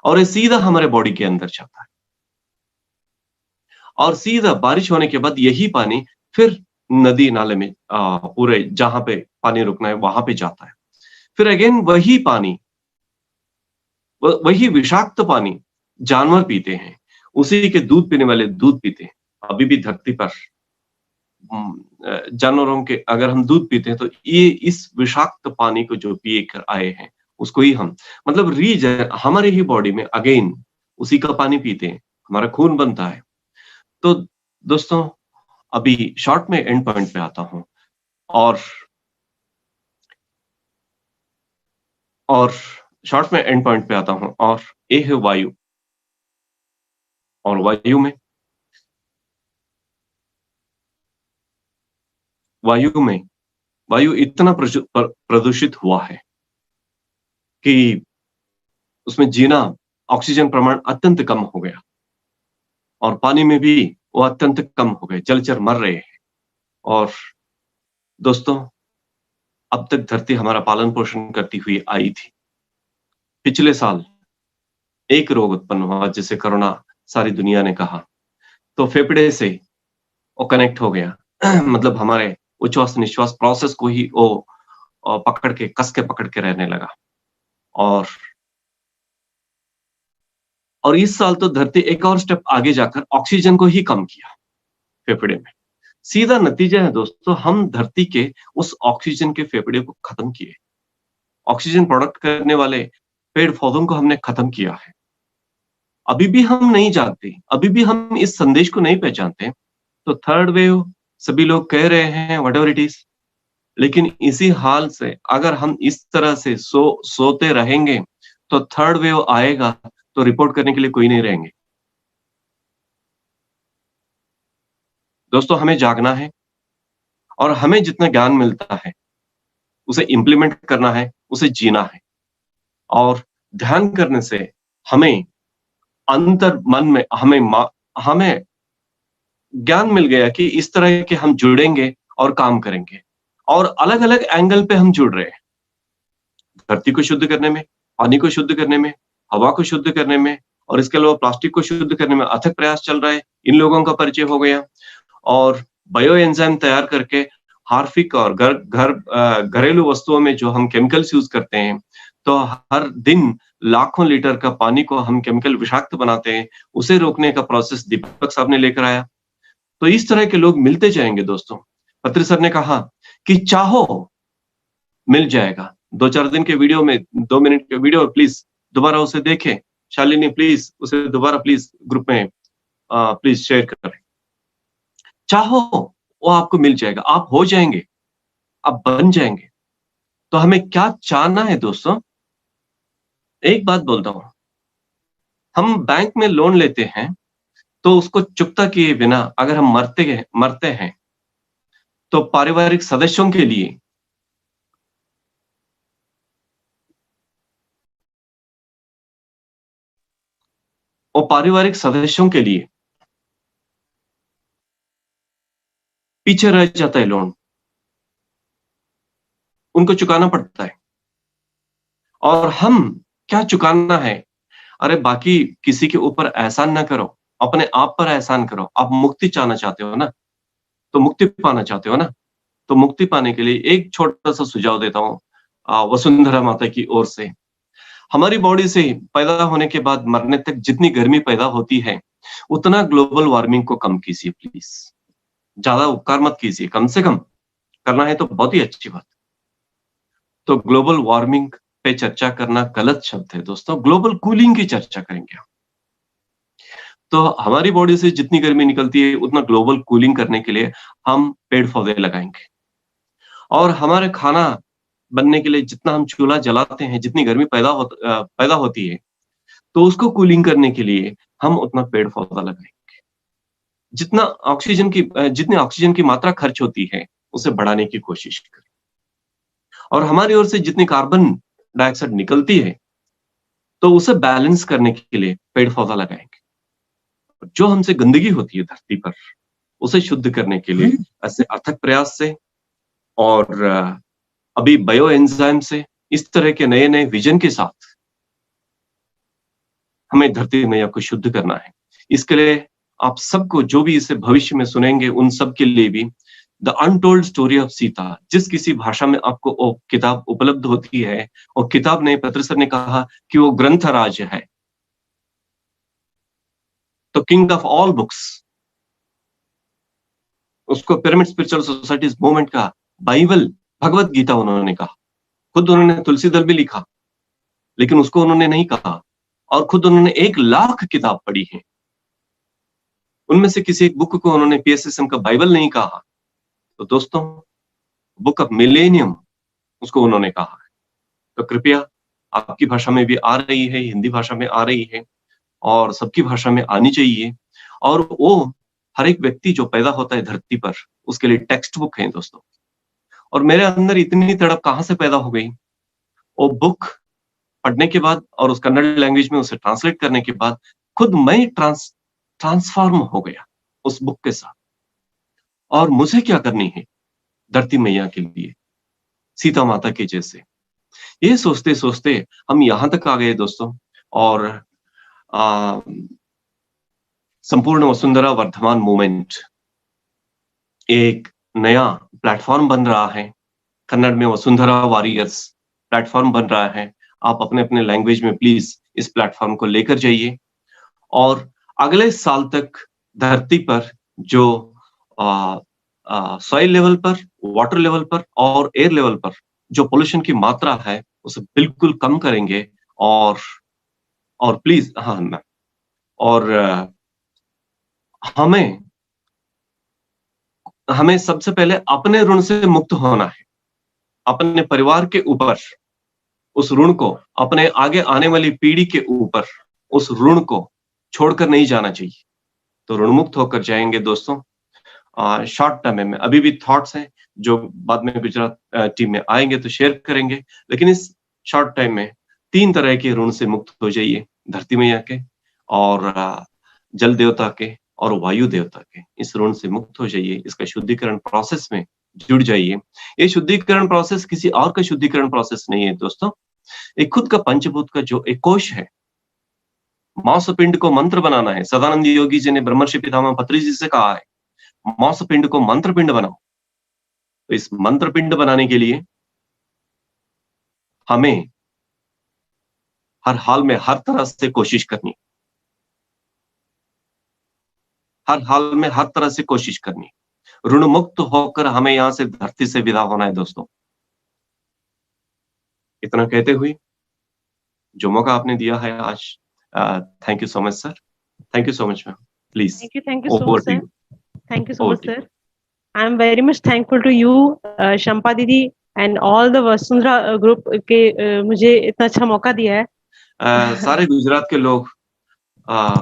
और ये सीधा हमारे बॉडी के अंदर जाता है। और सीधा बारिश होने के बाद यही पानी फिर नदी नाले में पूरे जहां पे पानी रुकना है वहां पे जाता है। फिर अगेन वही पानी, वही विषाक्त पानी जानवर पीते हैं, उसी के दूध पीने वाले दूध पीते हैं। अभी भी धरती पर जानवरों के अगर हम दूध पीते हैं तो ये इस विषाक्त पानी को जो पिए कर आए हैं उसको ही हम मतलब हमारे ही बॉडी में अगेन उसी का पानी पीते हैं, हमारा खून बनता है। तो दोस्तों अभी शॉर्ट में एंड पॉइंट पे आता हूं, और शॉर्ट में एंड पॉइंट पे आता हूं, और ये है वायु। और वायु इतना प्रदूषित हुआ है कि उसमें जीना, ऑक्सीजन प्रमाण अत्यंत कम हो गया, और पानी में भी वो अत्यंत कम हो गए, जलचर मर रहे हैं। और दोस्तों अब तक धरती हमारा पालन पोषण करती हुई आई थी। पिछले साल एक रोग उत्पन्न हुआ जिसे कोरोना सारी दुनिया ने कहा, तो फेफड़े से वो कनेक्ट हो गया मतलब हमारे उच्छ्वास निश्वास प्रोसेस को ही वो कस के पकड़ के रहने लगा। और और इस साल तो धरती एक और स्टेप आगे जाकर ऑक्सीजन को ही कम किया फेफड़े में। सीधा नतीजा है दोस्तों, हम धरती के उस ऑक्सीजन के फेफड़े को खत्म किए। ऑक्सीजन प्रोडक्ट करने वाले पेड़ पौधों को हमने खत्म किया है। अभी भी हम नहीं जानते, अभी भी हम इस संदेश को नहीं पहचानते। तो थर्ड वेव सभी लोग कह रहे हैं व्हाटएवर इट इज, लेकिन इसी हाल से अगर हम इस तरह से सोते रहेंगे तो थर्ड वेव आएगा तो रिपोर्ट करने के लिए कोई नहीं रहेंगे। दोस्तों हमें जागना है और हमें जितना ज्ञान मिलता है उसे इंप्लीमेंट करना है, उसे जीना है। और ध्यान करने से हमें अंतर मन में हमें ज्ञान मिल गया कि इस तरह के हम जुड़ेंगे और काम करेंगे, और अलग अलग एंगल पे हम जुड़ रहे हैं। धरती को शुद्ध करने में, पानी को शुद्ध करने में, हवा को शुद्ध करने में, और इसके अलावा प्लास्टिक को शुद्ध करने में अथक प्रयास चल रहा है। इन लोगों का परिचय हो गया, और बायो एंजाइम तैयार करके हार्पिक और घरेलू वस्तुओं में जो हम केमिकल्स यूज करते हैं, तो हर दिन लाखों लीटर का पानी को हम केमिकल विषाक्त बनाते हैं, उसे रोकने का प्रोसेस दीपक साहब ने लेकर आया। तो इस तरह के लोग मिलते जाएंगे दोस्तों। पत्री सर ने कहा कि चाहो मिल जाएगा। 2-4 दिन के वीडियो में 2 मिनट के वीडियो प्लीज दोबारा उसे देखें। शालिनी प्लीज उसे दोबारा प्लीज ग्रुप में प्लीज शेयर करें। चाहो वो आपको मिल जाएगा, आप हो जाएंगे, आप बन जाएंगे। तो हमें क्या चाहना है दोस्तों? एक बात बोलता हूं, हम बैंक में लोन लेते हैं तो उसको चुकता किए बिना अगर हम मरते हैं तो पारिवारिक सदस्यों के लिए पीछे रह जाता है लोन, उनको चुकाना पड़ता है। और हम क्या चुकाना है? अरे बाकी किसी के ऊपर एहसान ना करो, अपने आप पर एहसान करो। आप मुक्ति चाहना चाहते हो ना, तो मुक्ति पाना चाहते हो ना, तो मुक्ति पाने के लिए एक छोटा सा सुझाव देता हूं वसुंधरा माता की ओर से। हमारी बॉडी से पैदा होने के बाद मरने तक जितनी गर्मी पैदा होती है, उतना ग्लोबल वार्मिंग को कम कीजिए प्लीज। ज्यादा उपकार मत कीजिए, कम से कम करना है तो बहुत ही अच्छी बात। तो ग्लोबल वार्मिंग पे चर्चा करना गलत शब्द है दोस्तों, ग्लोबल कूलिंग की चर्चा करेंगे हम। तो हमारी बॉडी से जितनी गर्मी निकलती है उतना ग्लोबल कूलिंग करने के लिए हम पेड़ पौधे लगाएंगे। और हमारे खाना बनने के लिए जितना हम चूल्हा जलाते हैं, जितनी गर्मी पैदा होती है, तो उसको कूलिंग करने के लिए हम उतना पेड़ पौधा लगाएंगे। जितनी ऑक्सीजन की मात्रा खर्च होती है उसे बढ़ाने की कोशिश करें। और हमारी ओर से जितनी कार्बन डाइऑक्साइड निकलती है तो उसे बैलेंस करने के लिए पेड़ पौधा लगाएंगे। जो हमसे गंदगी होती है धरती पर, उसे शुद्ध करने के लिए ऐसे अथक प्रयास से और अभी बायो एंजाइम से, इस तरह के नए नए विजन के साथ हमें धरती मैया को शुद्ध करना है। इसके लिए आप सबको, जो भी इसे भविष्य में सुनेंगे, उन सब के लिए भी the untold story of Sita, जिस किसी भाषा में आपको वो किताब उपलब्ध होती है, और किताब ने, पत्र सर ने कहा कि वो ग्रंथ राज है, तो किंग ऑफ ऑल बुक्स, उसको पिरामिड स्पिरिचुअल सोसाइटीज मूवमेंट का बाइबल, भगवत गीता उन्होंने कहा। खुद उन्होंने तुलसी दल भी लिखा, लेकिन उसको उन्होंने नहीं कहा। और खुद उन्होंने 1 लाख किताब पढ़ी है, उनमें से किसी एक बुक को उन्होंने PSSM का बाइबल नहीं कहा। तो दोस्तों, बुक ऑफ मिलेनियम उसको उन्होंने कहा है। तो कृपया, आपकी भाषा में भी आ रही है, हिंदी भाषा में आ रही है, और सबकी भाषा में आनी चाहिए। और वो हर एक व्यक्ति जो पैदा होता है धरती पर, उसके लिए टेक्स्ट बुक है दोस्तों। और मेरे अंदर इतनी तड़प कहां से पैदा हो गई? वो बुक पढ़ने के बाद और उस कन्नड़ लैंग्वेज में उसे ट्रांसलेट करने के बाद खुद मैं ट्रांसफॉर्म हो गया उस बुक के साथ। और मुझे क्या करनी है धरती मैया के लिए, सीता माता के जैसे। ये सोचते सोचते हम यहां तक आ गए दोस्तों। और संपूर्ण वसुंधरा वर्धमान मूवमेंट एक नया प्लेटफॉर्म बन रहा है। कन्नड़ में वसुंधरा वॉरियर्स प्लेटफॉर्म बन रहा है। आप अपने अपने लैंग्वेज में प्लीज इस प्लेटफॉर्म को लेकर जाइए। और अगले साल तक धरती पर जो सॉइल लेवल पर, वाटर लेवल पर और एयर लेवल पर जो पोल्यूशन की मात्रा है उसे बिल्कुल कम करेंगे। और प्लीज, हाँ मैम, और हमें सबसे पहले अपने ऋण से मुक्त होना है। अपने परिवार के ऊपर उस ऋण को, अपने आगे आने वाली पीढ़ी के ऊपर उस ऋण को छोड़कर नहीं जाना चाहिए, तो ऋण मुक्त होकर जाएंगे दोस्तों। शॉर्ट टर्म में अभी भी थॉट्स हैं जो बाद में गुजरात टीम में आएंगे तो शेयर करेंगे, लेकिन इस शॉर्ट टाइम में 3 तरह के ऋण से मुक्त हो जाइए, धरती मैया के और जल देवता के और वायु देवता के। इस ऋण से मुक्त हो जाइए, इसका शुद्धिकरण प्रोसेस में जुड़ जाइए। ये शुद्धिकरण प्रोसेस किसी और का शुद्धिकरण प्रोसेस नहीं है दोस्तों, एक खुद का पंचभूत का जो एक कोश है, मांस पिंड को मंत्र बनाना है। सदानंद योगी जी ने ब्रह्मर्षि पितामह पत्री जी से कहा है, मांस पिंड को मंत्र पिंड बनाओ। तो इस मंत्र पिंड बनाने के लिए हमें हर हाल में हर तरह से कोशिश करनी, हर हाल में हर तरह से कोशिश करनी। ऋण मुक्त होकर हमें यहां से धरती से विदा होना है दोस्तों। इतना कहते हुए जो मौका आपने दिया है आज, thank you so much sir, thank you so much ma'am, please. Thank you so much, sir. Thank you so much, sir. I am very much thankful to you, Shampa Didi, and all the Vasundhara group के मुझे इतना अच्छा मौका दिया है। सारे गुजरात के लोग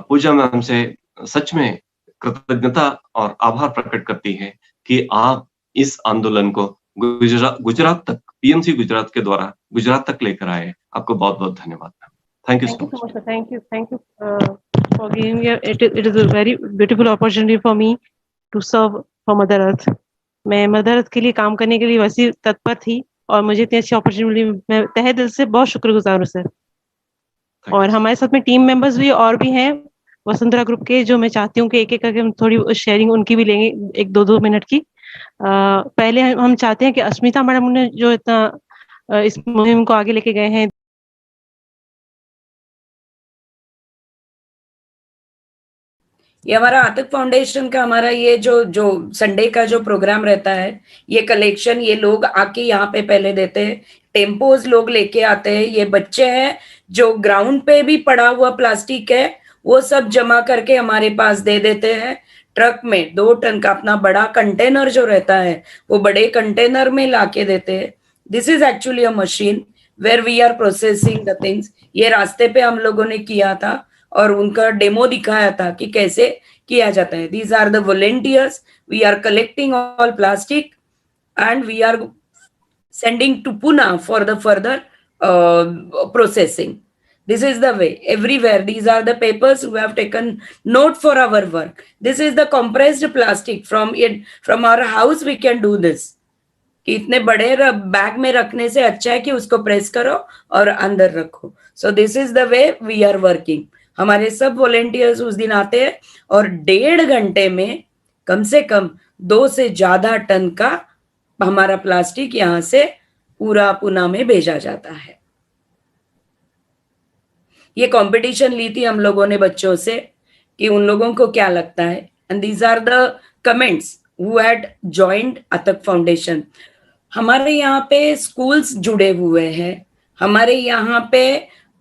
पूजा मैम से सच में कृतज्ञता और आभार प्रकट करती है कि आप इस आंदोलन को गुजरात तक, पीएमसी गुजरात के द्वारा गुजरात तक लेकर आए। आपको बहुत बहुत धन्यवाद। Thank you so much. Thank you for giving me. It is a very beautiful opportunity for me to serve for Mother Earth. मैं मदर अर्थ के लिए काम करने के लिए वैसी तत्पर थी और मुझे इतनी अच्छी अपॉर्चुनिटी, मैं तहे दिल से बहुत शुक्रगुजार हूँ सर। और हमारे साथ में टीम मेंबर्स भी और भी हैं वसुंधरा ग्रुप के, जो मैं चाहती हूँ कि एक एक करके हम थोड़ी शेयरिंग उनकी भी लेंगे, 1-2 मिनट की। पहले हम चाहते हैं कि अस्मिता मैडम ने जो इतना इस मुहिम को आगे लेके गए हैं, ये हमारा आतक फाउंडेशन का हमारा ये जो संडे का जो प्रोग्राम रहता है, ये कलेक्शन ये लोग आके यहाँ पे पहले देते हैं, टेम्पोज लोग लेके आते हैं। ये बच्चे हैं जो ग्राउंड पे भी पड़ा हुआ प्लास्टिक है वो सब जमा करके हमारे पास दे देते हैं। ट्रक में 2 टन का अपना बड़ा कंटेनर जो रहता है वो बड़े कंटेनर में लाके देते हैं। This is actually a machine where we are processing the things. ये रास्ते पे हम लोगों ने किया था और उनका डेमो दिखाया था कि कैसे किया जाता है। These are the volunteers. We are collecting all plastic and we are sending to Pune for the further processing. This is the way. Everywhere, these are the papers who have taken note for our work. This is the compressed plastic from our house. We can do this. कि इतने बड़े bag में रखने से अच्छा है कि उसको प्रेस करो और अंदर रखो। So this is the way we are working. हमारे सब वॉलेंटियर्स उस दिन आते हैं और 1.5 घंटे में कम से कम 2 से ज्यादा टन का हमारा प्लास्टिक यहाँ से पूरा पुणे में भेजा जाता है। ये कंपटीशन ली थी हम लोगों ने बच्चों से कि उन लोगों को क्या लगता है। And these are the comments who had joined Atak Foundation. हमारे यहाँ पे स्कूल्स जुड़े हुए हैं, हमारे यहाँ पे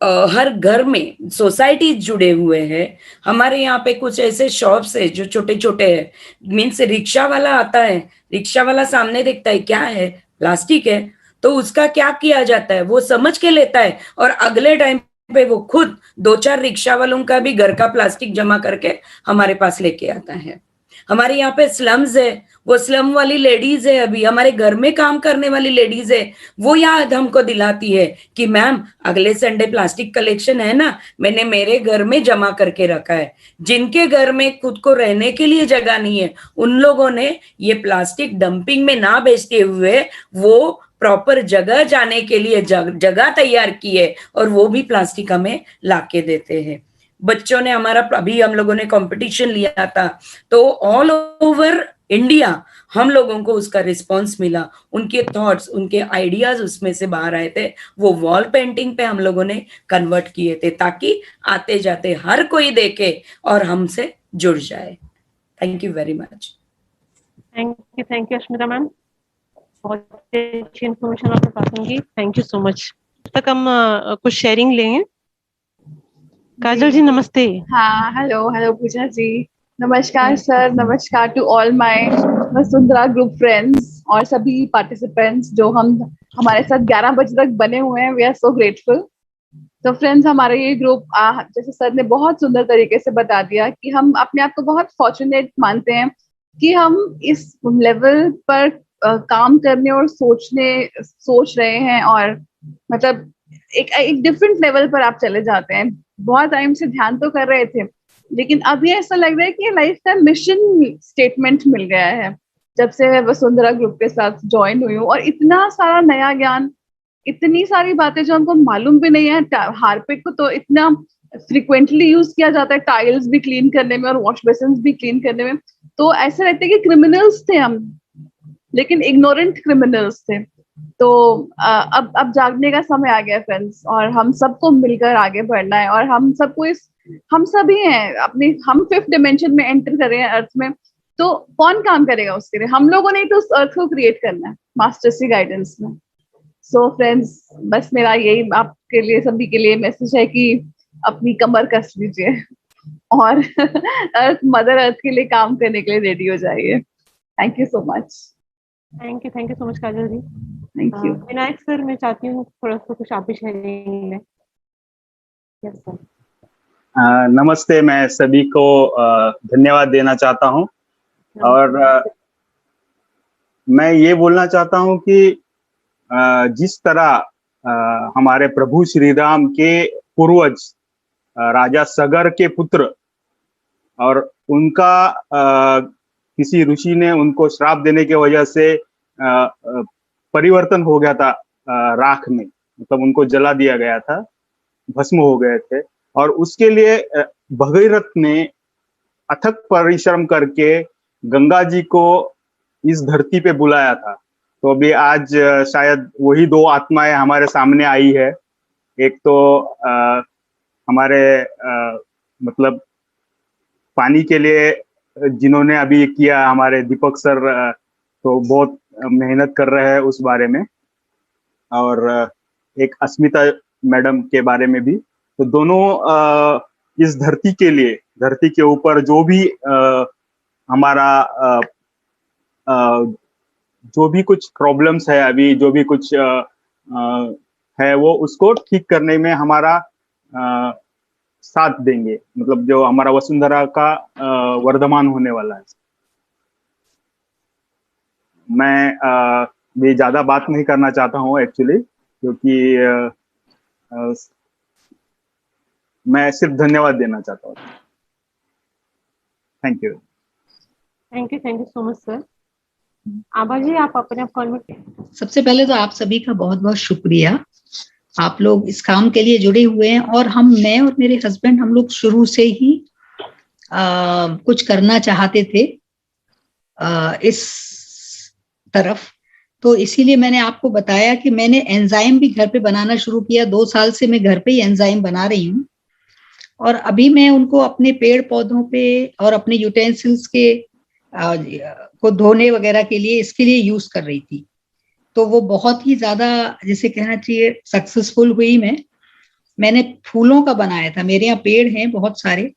हर घर में सोसाइटीज जुड़े हुए हैं, हमारे यहाँ पे कुछ ऐसे शॉप्स है जो छोटे छोटे हैं। मीन्स रिक्शा वाला आता है, रिक्शा वाला सामने देखता है क्या है, प्लास्टिक है, तो उसका क्या किया जाता है वो समझ के लेता है और अगले टाइम पे वो खुद 2-4 रिक्शा वालों का भी घर का प्लास्टिक जमा करके हमारे पास लेके आता है। हमारे यहाँ पे स्लम्स है, वो स्लम वाली लेडीज है, अभी हमारे घर में काम करने वाली लेडीज है, वो याद हमको दिलाती है कि मैम अगले संडे प्लास्टिक कलेक्शन है ना, मैंने मेरे घर में जमा करके रखा है। जिनके घर में खुद को रहने के लिए जगह नहीं है उन लोगों ने ये प्लास्टिक डंपिंग में ना बेचते हुए वो प्रॉपर जगह जाने के लिए जगह तैयार की है और वो भी प्लास्टिक हमें लाके देते हैं। बच्चों ने हमारा, अभी हम लोगों ने कंपटीशन लिया था तो ऑल ओवर इंडिया, हम लोगों को उसका रिस्पॉन्स मिला, उनके थॉट्स, उनके आइडियाज उसमें से बाहर आए थे, वो वॉल पेंटिंग पे हम लोगों ने कन्वर्ट किए थे, ताकि आते जाते हर कोई देखे और हमसे जुड़ जाए। Thank you very much. Thank you Ashmita ma'am, बहुत अच्छी इन्फॉर्मेशन आपने पास की, थैंक यू सो मच। तक हम कुछ शेयरिंग लेंगे। काजल जी नमस्ते। हाँ, हेलो हेलो पूजा जी, नमस्कार सर, नमस्कार to all my Vasundhara group friends और सभी पार्टिसिपेंट्स जो हमारे साथ 11 बजे तक बने हुए हैं। We are so grateful. तो फ्रेंड्स, हमारा ये ग्रुप जैसे सर ने बहुत सुंदर तरीके से बता दिया कि हम अपने आप को बहुत फॉर्चुनेट मानते हैं कि हम इस लेवल पर काम करने और सोच रहे हैं, और मतलब एक डिफरेंट लेवल पर आप चले जाते हैं। बहुत टाइम से ध्यान तो कर रहे थे, लेकिन अभी ऐसा लग रहा है कि लाइफ का मिशन स्टेटमेंट मिल गया है जब से मैं वसुंधरा ग्रुप के साथ ज्वाइन हुई हूँ। और इतना सारा नया ज्ञान, इतनी सारी बातें जो हमको मालूम भी नहीं है। हार्पिक को तो इतना फ्रिक्वेंटली यूज किया जाता है टाइल्स भी क्लीन करने में और वॉश बेसिन भी क्लीन करने में, तो ऐसा लगता है कि क्रिमिनल्स थे हम, लेकिन इग्नोरेंट क्रिमिनल्स थे। तो अब जागने का समय आ गया फ्रेंड्स, और हम सबको मिलकर आगे बढ़ना है। और हम सभी हैं अपनी, हम 5th डिमेंशन में एंटर कर रहे हैं अर्थ में, तो कौन काम करेगा उसके लिए? हम लोगों ने तो उस अर्थ को क्रिएट करना है मास्टर्स की गाइडेंस में। सो फ्रेंड्स, बस मेरा यही आपके लिए, सभी के लिए मैसेज है कि अपनी कमर कस लीजिए और मदर अर्थ के लिए काम करने के लिए रेडी हो जाइए। Thank you so much. Thank you so much Kajal ji. Thank you. Vinayak sir, मैं चाहती हूँ थोड़ा सा कुछ आप भी शेयरिंग लें। Yes sir. नमस्ते, मैं सभी को धन्यवाद देना चाहता हूँ, और मैं ये बोलना चाहता हूँ कि जिस तरह हमारे प्रभु श्री राम के पूर्वज राजा सगर के पुत्र, और उनका किसी ऋषि ने उनको श्राप देने की वजह से परिवर्तन हो गया था राख में, मतलब उनको जला दिया गया था, भस्म हो गए थे। और उसके लिए भगीरथ ने अथक परिश्रम करके गंगा जी को इस धरती पे बुलाया था। तो अभी आज शायद वही 2 आत्माएं हमारे सामने आई है। एक तो हमारे मतलब पानी के लिए जिन्होंने अभी किया, हमारे दीपक सर तो बहुत मेहनत कर रहे हैं उस बारे में, और एक अस्मिता मैडम के बारे में भी। तो दोनों इस धरती के लिए, धरती के ऊपर जो भी हमारा जो भी कुछ प्रॉब्लम्स है अभी, जो भी कुछ है, वो उसको ठीक करने में हमारा साथ देंगे, मतलब जो हमारा वसुंधरा का वर्धमान होने वाला है। मैं भी ज्यादा बात नहीं करना चाहता हूँ एक्चुअली, क्योंकि मैं सिर्फ धन्यवाद देना चाहता हूँ। Thank you so much sir. Abha ji, आप अपने आप कॉल में। सबसे पहले तो आप सभी का बहुत बहुत शुक्रिया, आप लोग इस काम के लिए जुड़े हुए हैं। और मैं और मेरे हस्बैंड, हम लोग शुरू से ही कुछ करना चाहते थे इस तरफ, तो इसीलिए मैंने आपको बताया कि मैंने एंजाइम भी घर पे बनाना शुरू किया। 2 साल से मैं घर पे ही एंजाइम बना रही हूँ, और अभी मैं उनको अपने पेड़ पौधों पे और अपने यूटेंसिल्स के को धोने वगैरह के लिए, इसके लिए यूज कर रही थी। तो वो बहुत ही ज्यादा, जैसे कहना चाहिए, सक्सेसफुल हुई। मैंने फूलों का बनाया था, मेरे यहाँ पेड़ हैं बहुत सारे,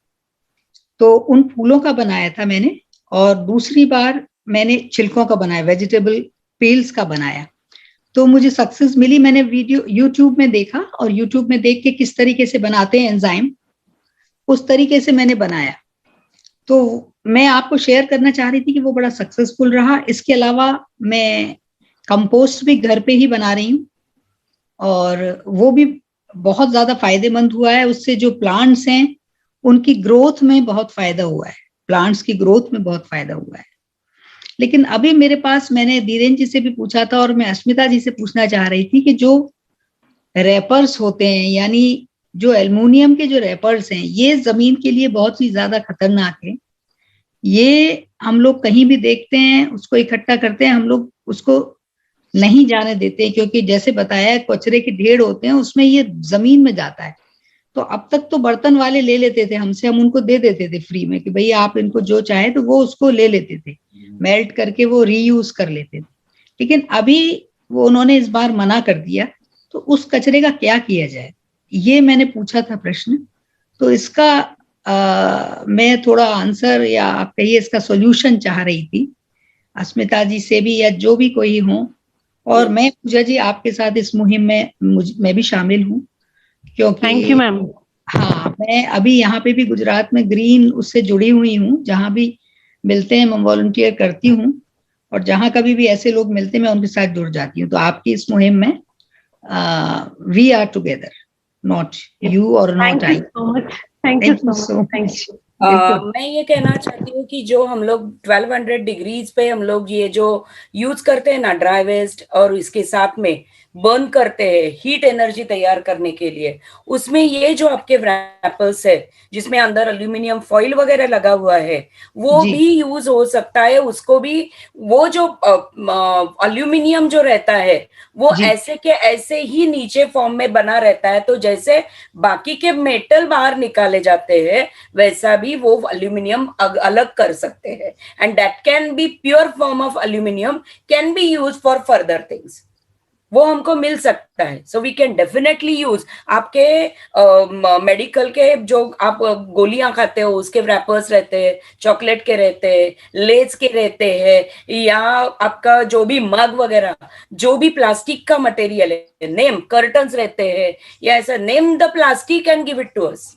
तो उन फूलों का बनाया था मैंने। और दूसरी बार मैंने छिलकों का बनाया, वेजिटेबल पील्स का बनाया, तो मुझे सक्सेस मिली। मैंने वीडियो यूट्यूब में देखा, और यूट्यूब में देख के किस तरीके से बनाते हैं एंजाइम, उस तरीके से मैंने बनाया। तो मैं आपको शेयर करना चाह रही थी कि वो बड़ा सक्सेसफुल रहा। इसके अलावा मैं कंपोस्ट भी घर पे ही बना रही हूँ, और वो भी बहुत ज्यादा फायदेमंद हुआ है। उससे जो प्लांट्स हैं उनकी ग्रोथ में बहुत फायदा हुआ है, प्लांट्स की ग्रोथ में बहुत फायदा हुआ है। लेकिन अभी मेरे पास, मैंने धीरेन्द्र जी से भी पूछा था, और मैं अस्मिता जी से पूछना चाह रही थी कि जो रैपर्स होते हैं, यानी जो एल्युमिनियम के जो रैपर्स हैं, ये जमीन के लिए बहुत ही ज्यादा खतरनाक है। ये हम लोग कहीं भी देखते हैं, उसको इकट्ठा करते हैं, हम लोग उसको नहीं जाने देते हैं, क्योंकि जैसे बताया कचरे के ढेर होते हैं, उसमें ये जमीन में जाता है। तो अब तक तो बर्तन वाले ले लेते थे हमसे, हम उनको दे देते थे फ्री में कि भाई आप इनको जो चाहे, तो वो उसको ले लेते थे, मेल्ट करके वो रीयूज कर लेते थे। लेकिन अभी वो उन्होंने इस बार मना कर दिया, तो उस कचरे का क्या किया जाए, ये मैंने पूछा था प्रश्न। तो इसका मैं थोड़ा आंसर या आप कहिए इसका सॉल्यूशन चाह रही थी अस्मिता जी से भी, या जो भी कोई हो। और मैं पूजा जी आपके साथ इस मुहिम में मैं भी शामिल हूँ, क्योंकि थैंक यू मैम। हाँ, मैं अभी यहाँ पे भी गुजरात में ग्रीन उससे जुड़ी हुई हूँ, जहाँ भी मिलते हैं मैं वॉलंटियर करती हूँ, और जहाँ कभी भी ऐसे लोग मिलते हैं मैं उनके साथ जुड़ जाती हूँ। तो आपकी इस मुहिम में we are together, not you और not I. Thank you so much. मैं ये कहना चाहती हूँ कि जो हम लोग 1200 डिग्रीज पे हम लोग ये जो यूज करते हैं ना ड्राई वेस्ट, और इसके साथ में बर्न करते हैं हीट एनर्जी तैयार करने के लिए, उसमें ये जो आपके रैपर्स है जिसमें अंदर एल्यूमिनियम फॉइल वगैरह लगा हुआ है, वो भी यूज हो सकता है। उसको भी वो जो एल्यूमिनियम जो रहता है वो ऐसे के ऐसे ही नीचे फॉर्म में बना रहता है, तो जैसे बाकी के मेटल बाहर निकाले जाते हैं वैसा भी वो एल्यूमिनियम अलग कर सकते हैं, and that can be pure form of aluminium can be use for further things, वो हमको मिल सकता है। So we can definitely use. आपके मेडिकल के जो आप गोलियां खाते हो उसके रैपर्स रहते हैं, चॉकलेट के रहते हैं, लेज के रहते हैं, या आपका जो भी मग वगैरह जो भी प्लास्टिक का मटेरियल है, नेम कर्टन्स रहते हैं, या ऐसा name the plastic and give it to us,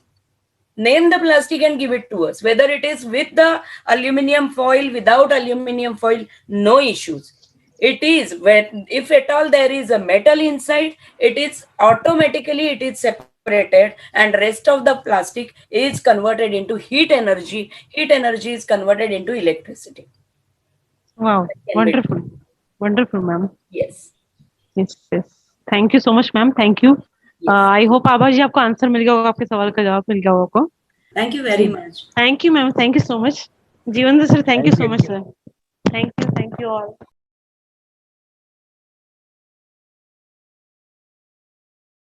name the plastic and give it to us, whether it is with the aluminum foil, without aluminum foil, no issues. It is when, if at all there is a metal inside, it is automatically it is separated, and rest of the plastic is converted into heat energy. Heat energy is converted into electricity. Wow, wonderful, wonderful ma'am. Yes, yes, yes. Thank you so much ma'am, thank you. I hope Abha ji आपको answer मिल गया होगा, आपके सवाल का जवाब मिल गया होगा आपको। Thank you very much. Thank you ma'am, thank you so much. Jeevan sir, thank you so much sir. Thank you all.